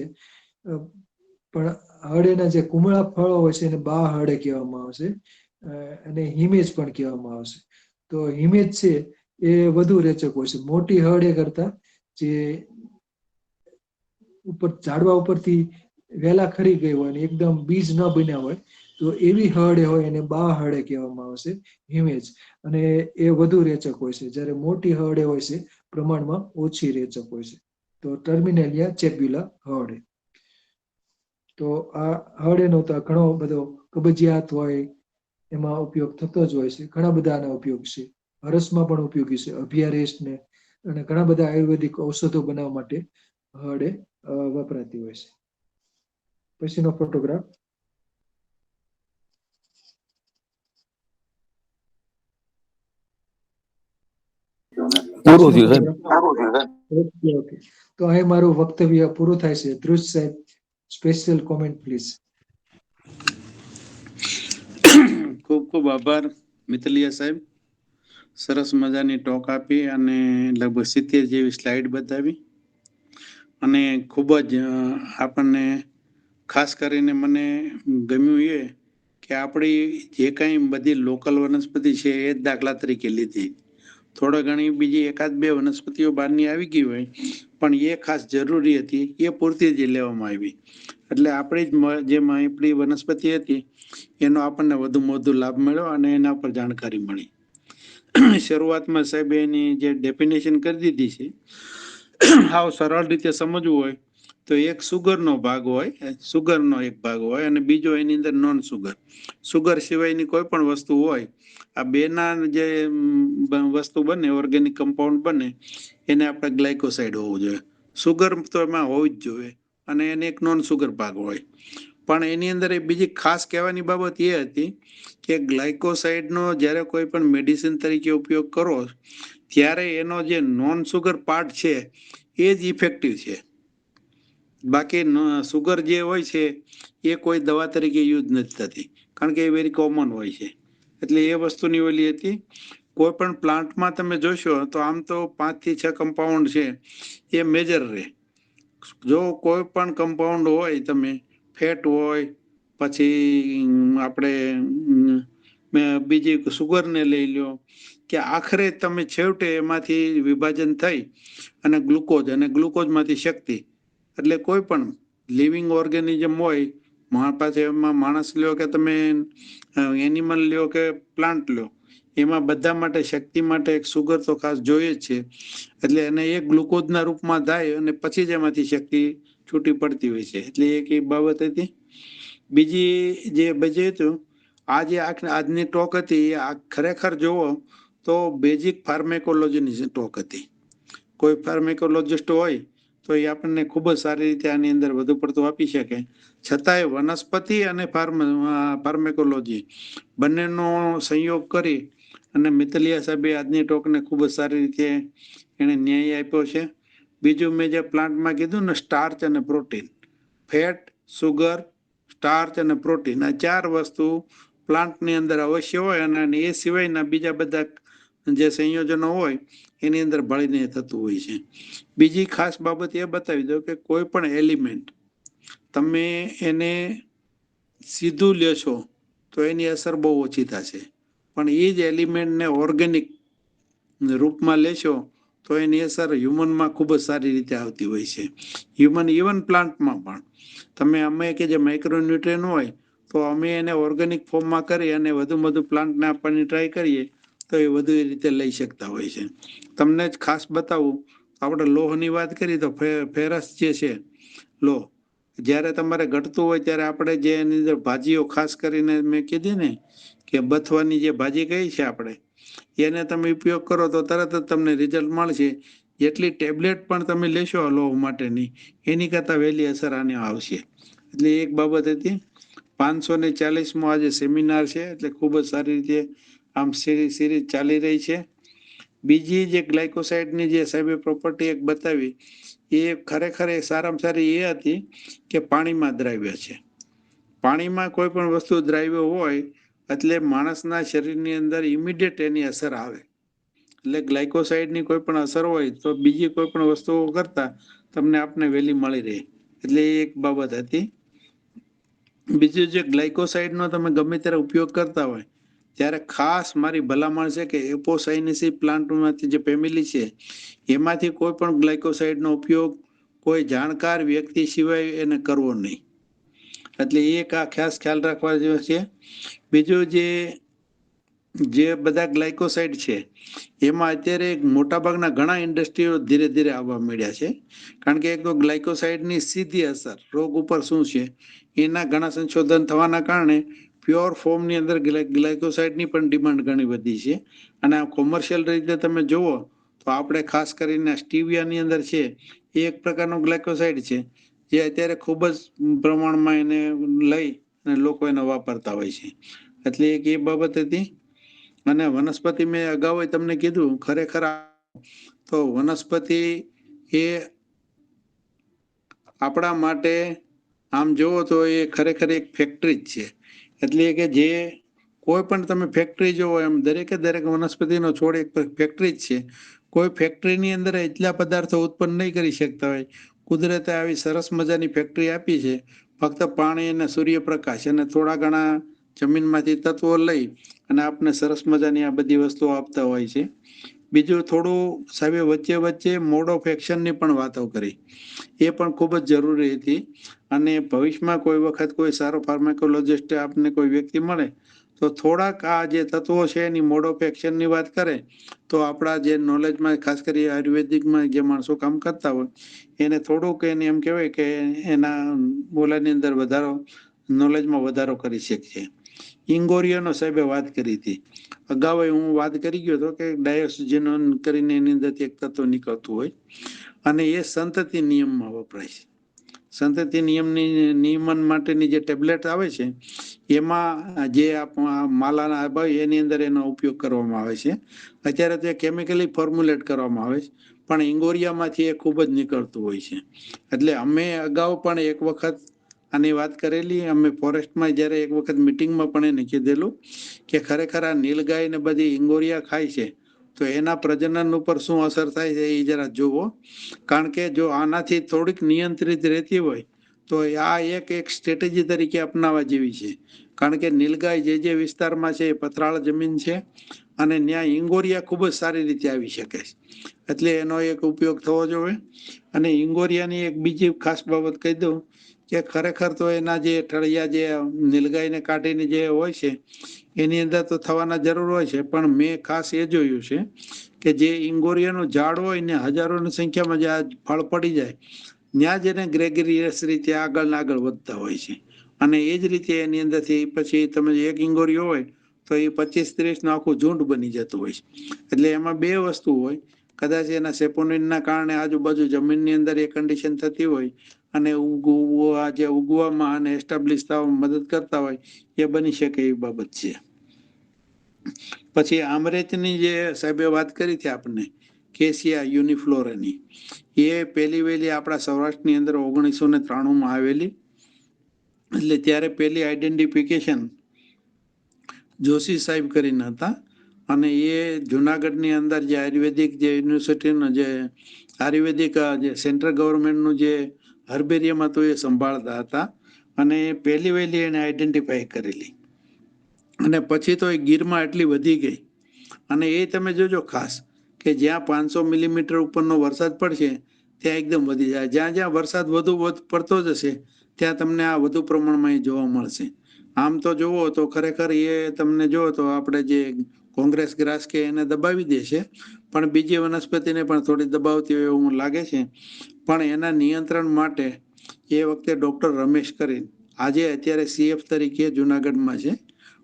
પણ હર્ડેના જે કુમળા ફળો હોય છે એને બા હર્ડે કહેવામાં આવે છે, અને હિમેજ પણ કહેવામાં આવે છે. તો હિમેજ છે એ વધુ રેચક હોય છે મોટી હર્ડે કરતા. જે ઉપર ઝાડવા ઉપરથી વેલા ખરી ગઈ હોય અને એકદમ બીજ ન બન્યા હોય, તો એવી હર્ડે હોય એને બા હર્ડે કહેવામાં આવે છે, હિમેજ. અને એ વધુ રેચક હોય છે, જ્યારે મોટી હર્ડે હોય છે પ્રમાણમાં ઓછી રેચક હોય છે. તો ટર્મિનેલિયા ચેબ્યુલા હર્ડે. તો આ હર્ડેનો તો ઘણો બધો કબજિયાત હોય એમાં ઉપયોગ થતો જ હોય છે. ઘણા બધા આના ઉપયોગ છે. હરસમાં પણ ઉપયોગી છે, અભિયારેસ્ટ ને, અને ઘણા બધા આયુર્વેદિક ઔષધો બનાવવા માટે હર્ડે વપરાતી હોય છે. પછીનો ફોટોગ્રાફ પૂરું થયું સાહેબ. ઓકે. તો અહીં મારું વક્તવ્ય પૂરું થાય છે. ધ્રુજ સાહેબ, સ્પેશિયલ કોમેન્ટ પ્લીઝ. ખૂબ ખૂબ આભાર મિતલિયા સાહેબ. સરસ મજાની ટોક આપી અને લગભગ 70 જેવી સ્લાઇડ બતાવી. અને ખૂબ જ આપણને ખાસ કરીને મને ગમ્યું એ કે આપણી જે કાંઈ બધી લોકલ વનસ્પતિ છે એ જ દાખલા તરીકે લીધી. થોડા ઘણી બીજી એકાદ બે વનસ્પતિઓ બહારની આવી ગઈ હોય, પણ એ ખાસ જરૂરી હતી એ પૂરતી જ લેવામાં આવી. એટલે આપણી જ જે આપણી વનસ્પતિ હતી એનો આપણને વધુમાં વધુ લાભ મળ્યો અને એના પર જાણકારી મળી. શરૂઆતમાં સાહેબ એની જે ડેફિનેશન કરી દીધી છે, હાવ સરળ રીતે સમજવું હોય તો એક સુગરનો ભાગ હોય, સુગરનો એક ભાગ હોય, અને બીજો એની અંદર નોન સુગર. સુગર સિવાયની કોઈ પણ વસ્તુ હોય, આ બેના જે વસ્તુ બને, ઓર્ગેનિક કમ્પાઉન્ડ બને, એને આપણે ગ્લાયકોસાઇડ હોવું જોઈએ. સુગર તો એમાં હોવી જ જોઈએ, અને એને એક નોન સુગર ભાગ હોય. પણ એની અંદર એક બીજી ખાસ કહેવાની બાબત એ હતી કે ગ્લાયકોસાઇડનો જ્યારે કોઈ પણ મેડિસિન તરીકે ઉપયોગ કરો ત્યારે એનો જે નોન સુગર પાર્ટ છે એ જ ઇફેક્ટિવ છે. બાકી સુગર જે હોય છે એ કોઈ દવા તરીકે યુઝ નથી થતી, કારણ કે એ વેરી કોમન હોય છે. એટલે એ વસ્તુની ઓલી હતી. કોઈ પણ પ્લાન્ટમાં તમે જોશો તો આમ તો 5 થી 6 કમ્પાઉન્ડ છે એ મેજર રહે. જો કોઈ પણ કમ્પાઉન્ડ હોય, તમે ફેટ હોય, પછી આપણે બીજી સુગરને લઈ લ્યો કે આખરે તમે છેવટે એમાંથી વિભાજન થઈ અને ગ્લુકોઝમાંથી શક્તિ, એટલે કોઈ પણ લિવિંગ ઓર્ગેનિઝમ હોય પાસે એમાં માણસ લ્યો કે તમે એનિમલ લ્યો કે પ્લાન્ટ લ્યો, એમાં બધા માટે શક્તિ માટે એક સુગર તો ખાસ જોઈએ જ છે. એટલે એને એક ગ્લુકોઝના રૂપમાં થાય અને પછી જ એમાંથી શક્તિ છૂટી પડતી હોય છે. એટલે એક એ બાબત હતી. બીજી જે બજે હતું આજની ટોક હતી એ ખરેખર જોવો તો બેઝિક ફાર્મેકોલોજીની ટોક હતી. કોઈ ફાર્મેકોલોજીસ્ટ હોય તો એ આપણને ખૂબ જ સારી રીતે આની અંદર વધુ પડતું આપી શકે. છતાંય વનસ્પતિ અને ફાર્મેકોલોજી બંનેનો સંયોગ કરી અને મિતલિયા સાહેબે આજની ટોકને ખૂબ જ સારી રીતે એને ન્યાય આપ્યો છે. બીજું મેં જે પ્લાન્ટમાં કીધું ને, સ્ટાર્ચ અને પ્રોટીન, ફેટ, સુગર, સ્ટાર્ચ અને પ્રોટીન, આ 4 વસ્તુ પ્લાન્ટની અંદર અવશ્ય હોય અને એ સિવાયના બીજા બધા જે સંયોજનો હોય એની અંદર ભળીને થતું હોય છે. બીજી ખાસ બાબત એ બતાવી દો કે કોઈ પણ એલિમેન્ટ તમે એને સીધું લેશો તો એની અસર બહુ ઓછી થશે, પણ એ જ એલિમેન્ટને ઓર્ગેનિક રૂપમાં લેશો તો એની અસર હ્યુમનમાં ખૂબ જ સારી રીતે આવતી હોય છે. ઇવન પ્લાન્ટમાં પણ તમે અમે કે જે માઇક્રોન્યુટ્રિયન હોય તો અમે એને ઓર્ગેનિક ફોર્મમાં કરી અને વધુ પ્લાન્ટને આપવાની ટ્રાય કરીએ તો એ વધુ એ રીતે લઈ શકતા હોય છે. તમને જ ખાસ બતાવું, આપણે લોહની વાત કરી તો ફેરસ જે છે લોહ, જ્યારે તમારે ઘટતું હોય ત્યારે આપણે જે એની અંદર ભાજીઓ ખાસ કરીને મેં કીધી ને કે બથવાની જે ભાજી કઈ છે આપણે, એને તમે ઉપયોગ કરો તો તરત જ તમને રિઝલ્ટ મળશે. જેટલી ટેબ્લેટ પણ તમે લેશો લોહ માટેની એની કરતાં વહેલી અસર આને આવશે. એટલે એક બાબત હતી. 540મો આજે સેમિનાર છે, એટલે ખૂબ જ સારી રીતે આમ સિરીઝ ચાલી રહી છે. બીજી જે ગ્લાયકોસાઇડની જે સાહેબે પ્રોપર્ટી એક બતાવી એ ખરેખર સારામાં સારી એ હતી કે પાણીમાં દ્રાવ્ય છે. પાણીમાં કોઈ પણ વસ્તુ દ્રાવ્ય હોય એટલે માણસના શરીરની અંદર ઇમિડિયેટ એની અસર આવે. એટલે ગ્લાયકોસાઇડની કોઈ પણ અસર હોય તો બીજી કોઈ પણ વસ્તુઓ કરતા તમને આપને વહેલી મળી રહે. એટલે એ એક બાબત હતી. બીજું જે ગ્લાયકોસાઇડનો તમે ગમે ત્યારે ઉપયોગ કરતા હોય ત્યારે ખાસ મારી ભલામણ છે કે એપોસાઇનેસી પ્લાન્ટમાંથી જે ફેમિલી છે એમાંથી કોઈ પણ ગ્લાયકોસાઇડનો ઉપયોગ કોઈ જાણકાર વ્યક્તિ સિવાય એને કરવો નહીં. એટલે એ ખાસ ખ્યાલ રાખવા જેવો છે. બીજું જે બધા ગ્લાયકોસાઇડ છે એમાં અત્યારે મોટાભાગના ઘણા ઇન્ડસ્ટ્રીઓ ધીરે ધીરે આવવા મળ્યા છે. કારણ કે એક તો ગ્લાયકોસાઇડની સીધી અસર રોગ ઉપર શું છે એના ઘણા સંશોધન થવાના કારણે પ્યોર ફોર્મની અંદર ગ્લાયકોસાઇડની પણ ડિમાન્ડ ઘણી વધી છે. અને આ કોમર્શિયલ રીતે તમે જુઓ તો આપણે ખાસ કરીને સ્ટીવિયાની અંદર છે એ એક પ્રકારનો ગ્લાયકોસાઇડ છે જે અત્યારે ખૂબ જ પ્રમાણમાં એને લઈ અને લોકો એને વાપરતા હોય છે. એટલે એક એ બાબત હતી. અને વનસ્પતિ મેં અગાઉ તમને કીધું, ખરેખર તો વનસ્પતિ એ આપણા માટે આમ જુઓ તો એ ખરેખર એક ફેક્ટરી જ છે. એટલે કે જે કોઈ પણ તમે ફેક્ટરી જુઓ એમ દરેક વનસ્પતિનો છોડ એક ફેક્ટરી જ છે. કોઈ ફેક્ટરીની અંદર એટલા પદાર્થો ઉત્પન્ન નહીં કરી શકતા હોય. કુદરતે આવી સરસ મજાની ફેક્ટરી આપી છે. ફક્ત પાણી અને સૂર્યપ્રકાશ અને થોડા ઘણા જમીનમાંથી તત્વો લઈ અને આપને સરસ મજાની આ બધી વસ્તુઓ આપતા હોય છે. બીજું થોડું સાહેબે વચ્ચે મોડ ઓફ એક્શનની પણ વાતો કરી, એ પણ ખૂબ જ જરૂરી હતી. અને ભવિષ્યમાં કોઈ વખત કોઈ સારો ફાર્માકોલોજીસ્ટ આપને કોઈ વ્યક્તિ મળે તો થોડાક આ જે તત્વો છે એની મોડ ઓફ એક્શનની વાત કરે તો આપણા જે નોલેજમાં ખાસ કરી આયુર્વેદિકમાં જે માણસો કામ કરતા હોય એને થોડુંક એને એમ કહેવાય કે એના બોલાની અંદર નોલેજમાં વધારો કરી શકીએ. ઇંગોરિયાનો સાહેબે વાત કરી હતી. અગાઉ હું વાત કરી ગયો હતો કે ડાયોક્સિજેનોન કરીને એની અંદરથી એક તત્વ નીકળતું હોય અને એ સંતતિ નિયમમાં વપરાય છે. સંતતિ નિયમન માટેની જે ટેબ્લેટ આવે છે એમાં જે માલાના હોય એની અંદર એનો ઉપયોગ કરવામાં આવે છે. અત્યારે તે કેમિકલી ફોર્મ્યુલેટ કરવામાં આવે છે, પણ ઇંગોરિયામાંથી એ ખૂબ જ નીકળતું હોય છે. એટલે અમે અગાઉ પણ એક વખત આની વાત કરેલી. અમે ફોરેસ્ટમાં જ્યારે એક વખત મિટિંગમાં પણ એને કીધેલું કે ખરેખર આ નીલગાય ને બધી ઇંગોરિયા ખાય છે તો એના પ્રજનન ઉપર શું અસર થાય છે એ જરા જુઓ. કારણ કે જો આનાથી થોડીક નિયંત્રિત રહેતી હોય તો આ એક સ્ટ્રેટેજી તરીકે અપનાવવા જેવી છે. કારણ કે નીલગાય જે વિસ્તારમાં છે એ પથરાળ જમીન છે અને ત્યાં ઈંગોરિયા ખૂબ જ સારી રીતે આવી શકે છે, એટલે એનો એક ઉપયોગ થવો જોઈએ. અને ઈંગોરિયાની એક બીજી ખાસ બાબત કહી દઉં કે ખરેખર તો એના જે ઠળિયા જે નીલગાયને કાઢીને જે હોય છે એની અંદર તો થવાના જરૂર હોય છે, પણ મેં ખાસ એ જોયું છે કે જે ઈંગોરિયાનું ઝાડ હોય ને હજારોની સંખ્યામાં જે આ ફળ પડી જાય ત્યાં જ એને ગ્રેગરિયસ રીતે આગળ ને આગળ વધતા હોય છે. અને એ જ રીતે એની અંદરથી પછી તમે એક ઈંગોરિયો હોય તો એ 25-30 નું આખું ઝુંડ બની જતું હોય છે. એટલે એમાં બે વસ્તુ હોય, કદાચ એના સેપોનિનના કારણે આજુબાજુ જમીનની અંદર એ કન્ડિશન થતી હોય અને જે ઉગવામાં અને એસ્ટાબ્લિશ થવામાં મદદ કરતા હોય એ બની શકે એવી બાબત છે. પછી આમરેચની જે સાહેબે વાત કરી હતી આપણને કેસિયા યુનિફ્લોરાની, એ પહેલી વહેલી આપણા સૌરાષ્ટ્રની અંદર 1993 આવેલી. એટલે ત્યારે પહેલી આઈડેન્ટિફિકેશન જોશી સાહેબ કરીને હતા અને એ જુનાગઢની અંદર જે આયુર્વેદિક જે યુનિવર્સિટીનું જે આયુર્વેદિક જે સેન્ટ્રલ ગવર્મેન્ટનું જે હર્બેરિયમ હતું એ સંભાળતા હતા અને પહેલી વહેલી એને આઈડેન્ટિફાઈ કરેલી. અને પછી તો એ ગીરમાં એટલી વધી ગઈ અને એ તમે જોજો ખાસ કે જ્યાં 500 મિલીમીટર ઉપરનો વરસાદ પડશે ત્યાં એકદમ વધી જાય. જ્યાં જ્યાં વરસાદ વધુ પડતો જશે ત્યાં તમને આ વધુ પ્રમાણમાં એ જોવા મળશે. આમ તો જુઓ તો ખરેખર એ તમને જુઓ તો આપણે જે કોંગ્રેસ ગ્રાસ કે એને દબાવી દેશે, પણ બીજી વનસ્પતિને પણ થોડી દબાવતી હોય એવું લાગે છે. પણ એના નિયંત્રણ માટે એ વખતે ડૉક્ટર રમેશ કરીને આજે અત્યારે CF તરીકે જુનાગઢમાં છે,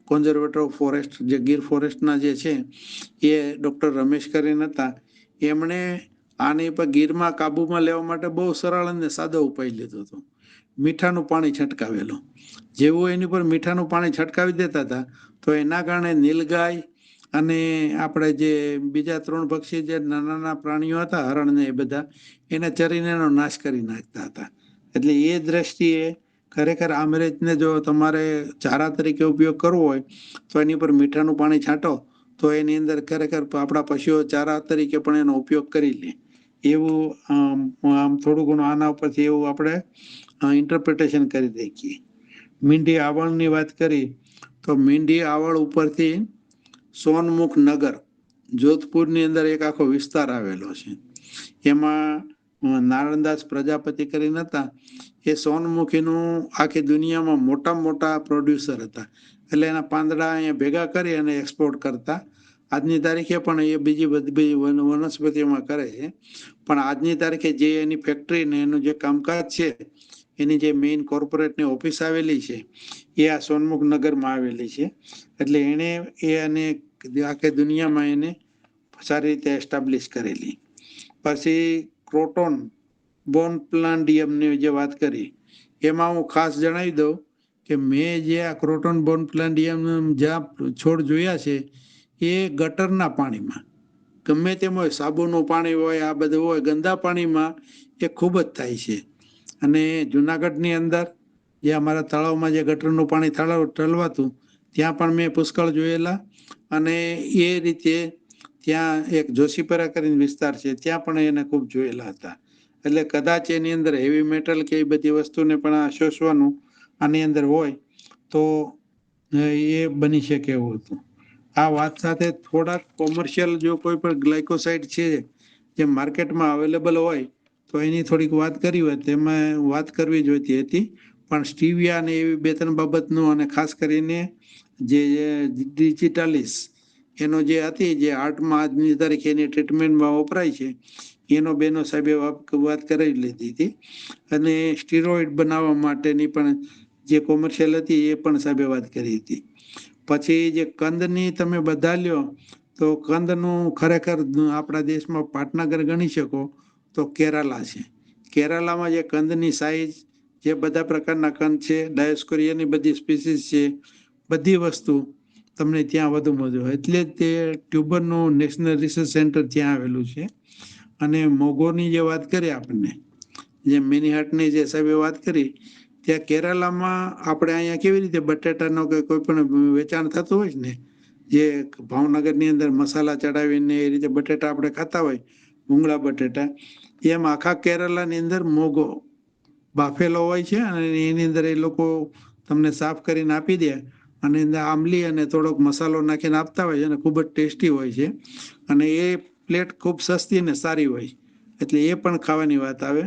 કોન્ઝર્વેટર ઓફ ફોરેસ્ટ જે ગીર ફોરેસ્ટના જે છે એ ડૉક્ટર રમેશ કરીને હતા. એમણે આની પર ગીરમાં કાબૂમાં લેવા માટે બહુ સરળ અને સાદો ઉપાય લીધો હતો, મીઠાનું પાણી છંટકાવેલો. જેવું એની પર મીઠાનું પાણી છંટકાવી દેતા હતા તો એના કારણે નીલગાય અને આપણે જે બીજા 3 પક્ષી જે નાના નાના પ્રાણીઓ હતા હરણ ને એ બધા એને ચરીને એનો નાશ કરી નાખતા હતા. એટલે એ દ્રષ્ટિએ ખરેખર આમરેજને જો તમારે ચારા તરીકે ઉપયોગ કરવો હોય તો એની પર મીઠાનું પાણી છાંટો તો એની અંદર ખરેખર આપણા પશુઓ ચારા તરીકે પણ એનો ઉપયોગ કરી લે એવું આમ થોડું ઘણું આના ઉપરથી એવું આપણે ઇન્ટરપ્રિટેશન કરી દઈએ. મીંઢી આવળની વાત કરી તો મીંઢી આવળ ઉપરથી સોનમુખ નગર જોધપુરની અંદર એક આખો વિસ્તાર આવેલો છે. એમાં નારણદાસ પ્રજાપતિ કરીને હતા, એ સોનમુખીનું આખી દુનિયામાં મોટામાં મોટા પ્રોડ્યુસર હતા. એટલે એના પાંદડા અહીંયા ભેગા કરી અને એક્સપોર્ટ કરતા. આજની તારીખે પણ એ બીજી બધી વનસ્પતિઓમાં કરે છે, પણ આજની તારીખે જે એની ફેક્ટરી ને એનું જે કામકાજ છે એની જે મેઇન કોર્પોરેટની ઓફિસ આવેલી છે એ આ સોનમુખ નગરમાં આવેલી છે. એટલે એણે એ અને આખી દુનિયામાં એને સારી રીતે એસ્ટાબ્લિશ કરેલી. પછી ક્રોટોન બોન પ્લાન્ડિયમની જે વાત કરી એમાં હું ખાસ જણાવી દઉં કે મેં જે આ ક્રોટોન બોન પ્લાન્ડિયમ જ્યાં છોડ જોયા છે એ ગટરના પાણીમાં ગમે તેમ હોય, સાબુનું પાણી હોય, આ બધું હોય, ગંદા પાણીમાં એ ખૂબ જ થાય છે. અને જુનાગઢની અંદર જે અમારા તળાવમાં જે ગટરનું પાણી ઠલવાતું ત્યાં પણ મેં પુષ્કળ જોયેલા. અને એ રીતે ત્યાં એક જોશીપરા કરીને વિસ્તાર છે ત્યાં પણ એને ખૂબ જોયેલા હતા. એટલે કદાચ એની અંદર હેવી મેટલ કે એ બધી વસ્તુને પણ શોષવાનું આની અંદર હોય તો એ બની શકે એવું હતું. આ વાત સાથે થોડાક કોમર્શિયલ જો કોઈ પણ ગ્લાયકોસાઇડ છે જે માર્કેટમાં અવેલેબલ હોય તો એની થોડીક વાત કરી હોય તેમાં વાત કરવી જોઈતી હતી. પણ સ્ટીવિયા ને એવી 2-3 બાબતનું અને ખાસ કરીને જે ડિજિટાલિસ એનો જે હતી જે આર્ટમાં આજની તારીખે એની ટ્રીટમેન્ટમાં વપરાય છે એનો બેનો સાહેબે વાત કરી લીધી હતી. અને સ્ટીરોઇડ બનાવવા માટેની પણ જે કોમર્શિયલ હતી એ પણ સાહેબે વાત કરી હતી. પછી જે કંદની તમે બધા લ્યો તો કંદનું ખરેખર આપણા દેશમાં પાટનગર ગણી શકો તો કેરાલા છે. કેરાલામાં જે કંદની સાઈઝ જે બધા પ્રકારના કંદ છે, ડાયોસ્કોરિયાની બધી સ્પીસીસ છે, બધી વસ્તુ તમને ત્યાં વધુ મળે. એટલે જ તે ટ્યુબરનું નેશનલ રિસર્ચ સેન્ટર ત્યાં આવેલું છે. અને મોગોની જે વાત કરી આપણને જે મિનીહાટની જે સાહેબે વાત કરી ત્યાં કેરાલામાં આપણે અહીંયા કેવી રીતે બટેટાનો કે કોઈ પણ વેચાણ થતું હોય ને જે ભાવનગરની અંદર મસાલા ચડાવીને એ રીતે બટેટા આપણે ખાતા હોય ભૂંગળા બટેટા, એમ આખા કેરાલાની અંદર મોગો બાફેલો હોય છે અને એની અંદર એ લોકો તમને સાફ કરીને આપી દે અને અંદર આંબલી અને થોડોક મસાલો નાખીને આપતા હોય છે અને ખૂબ જ ટેસ્ટી હોય છે અને એ પ્લેટ ખૂબ સસ્તી અને સારી હોય એટલે એ પણ ખાવાની વાત આવે.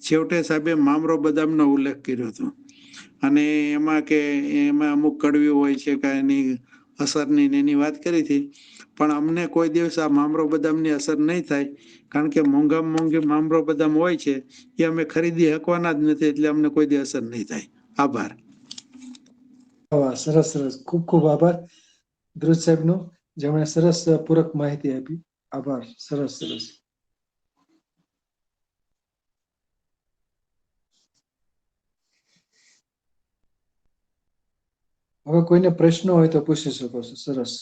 છેવટે સાહેબે મામરો બદામનો ઉલ્લેખ કર્યો હતો અને એમાં કે એમાં અમુક કડવી હોય છે કે એની અસરની ને એની વાત કરી હતી, પણ અમને કોઈ દિવસ આ મામરો બદામની અસર નહીં થાય કારણ કે મોંઘામાં મોંઘી મામરો બદામ હોય છે એ અમે ખરીદી શકવાના જ નથી, એટલે અમને કોઈ દિવસ અસર નહીં થાય. આભાર. વાહ, સરસ સરસ, ખૂબ ખૂબ આભાર ધ્રુજ સાહેબનો, જેમણે સરસ પૂરક માહિતી આપી. આભાર, સરસ સરસ. હવે કોઈને પ્રશ્નો હોય તો પૂછી શકો છો. સરસ.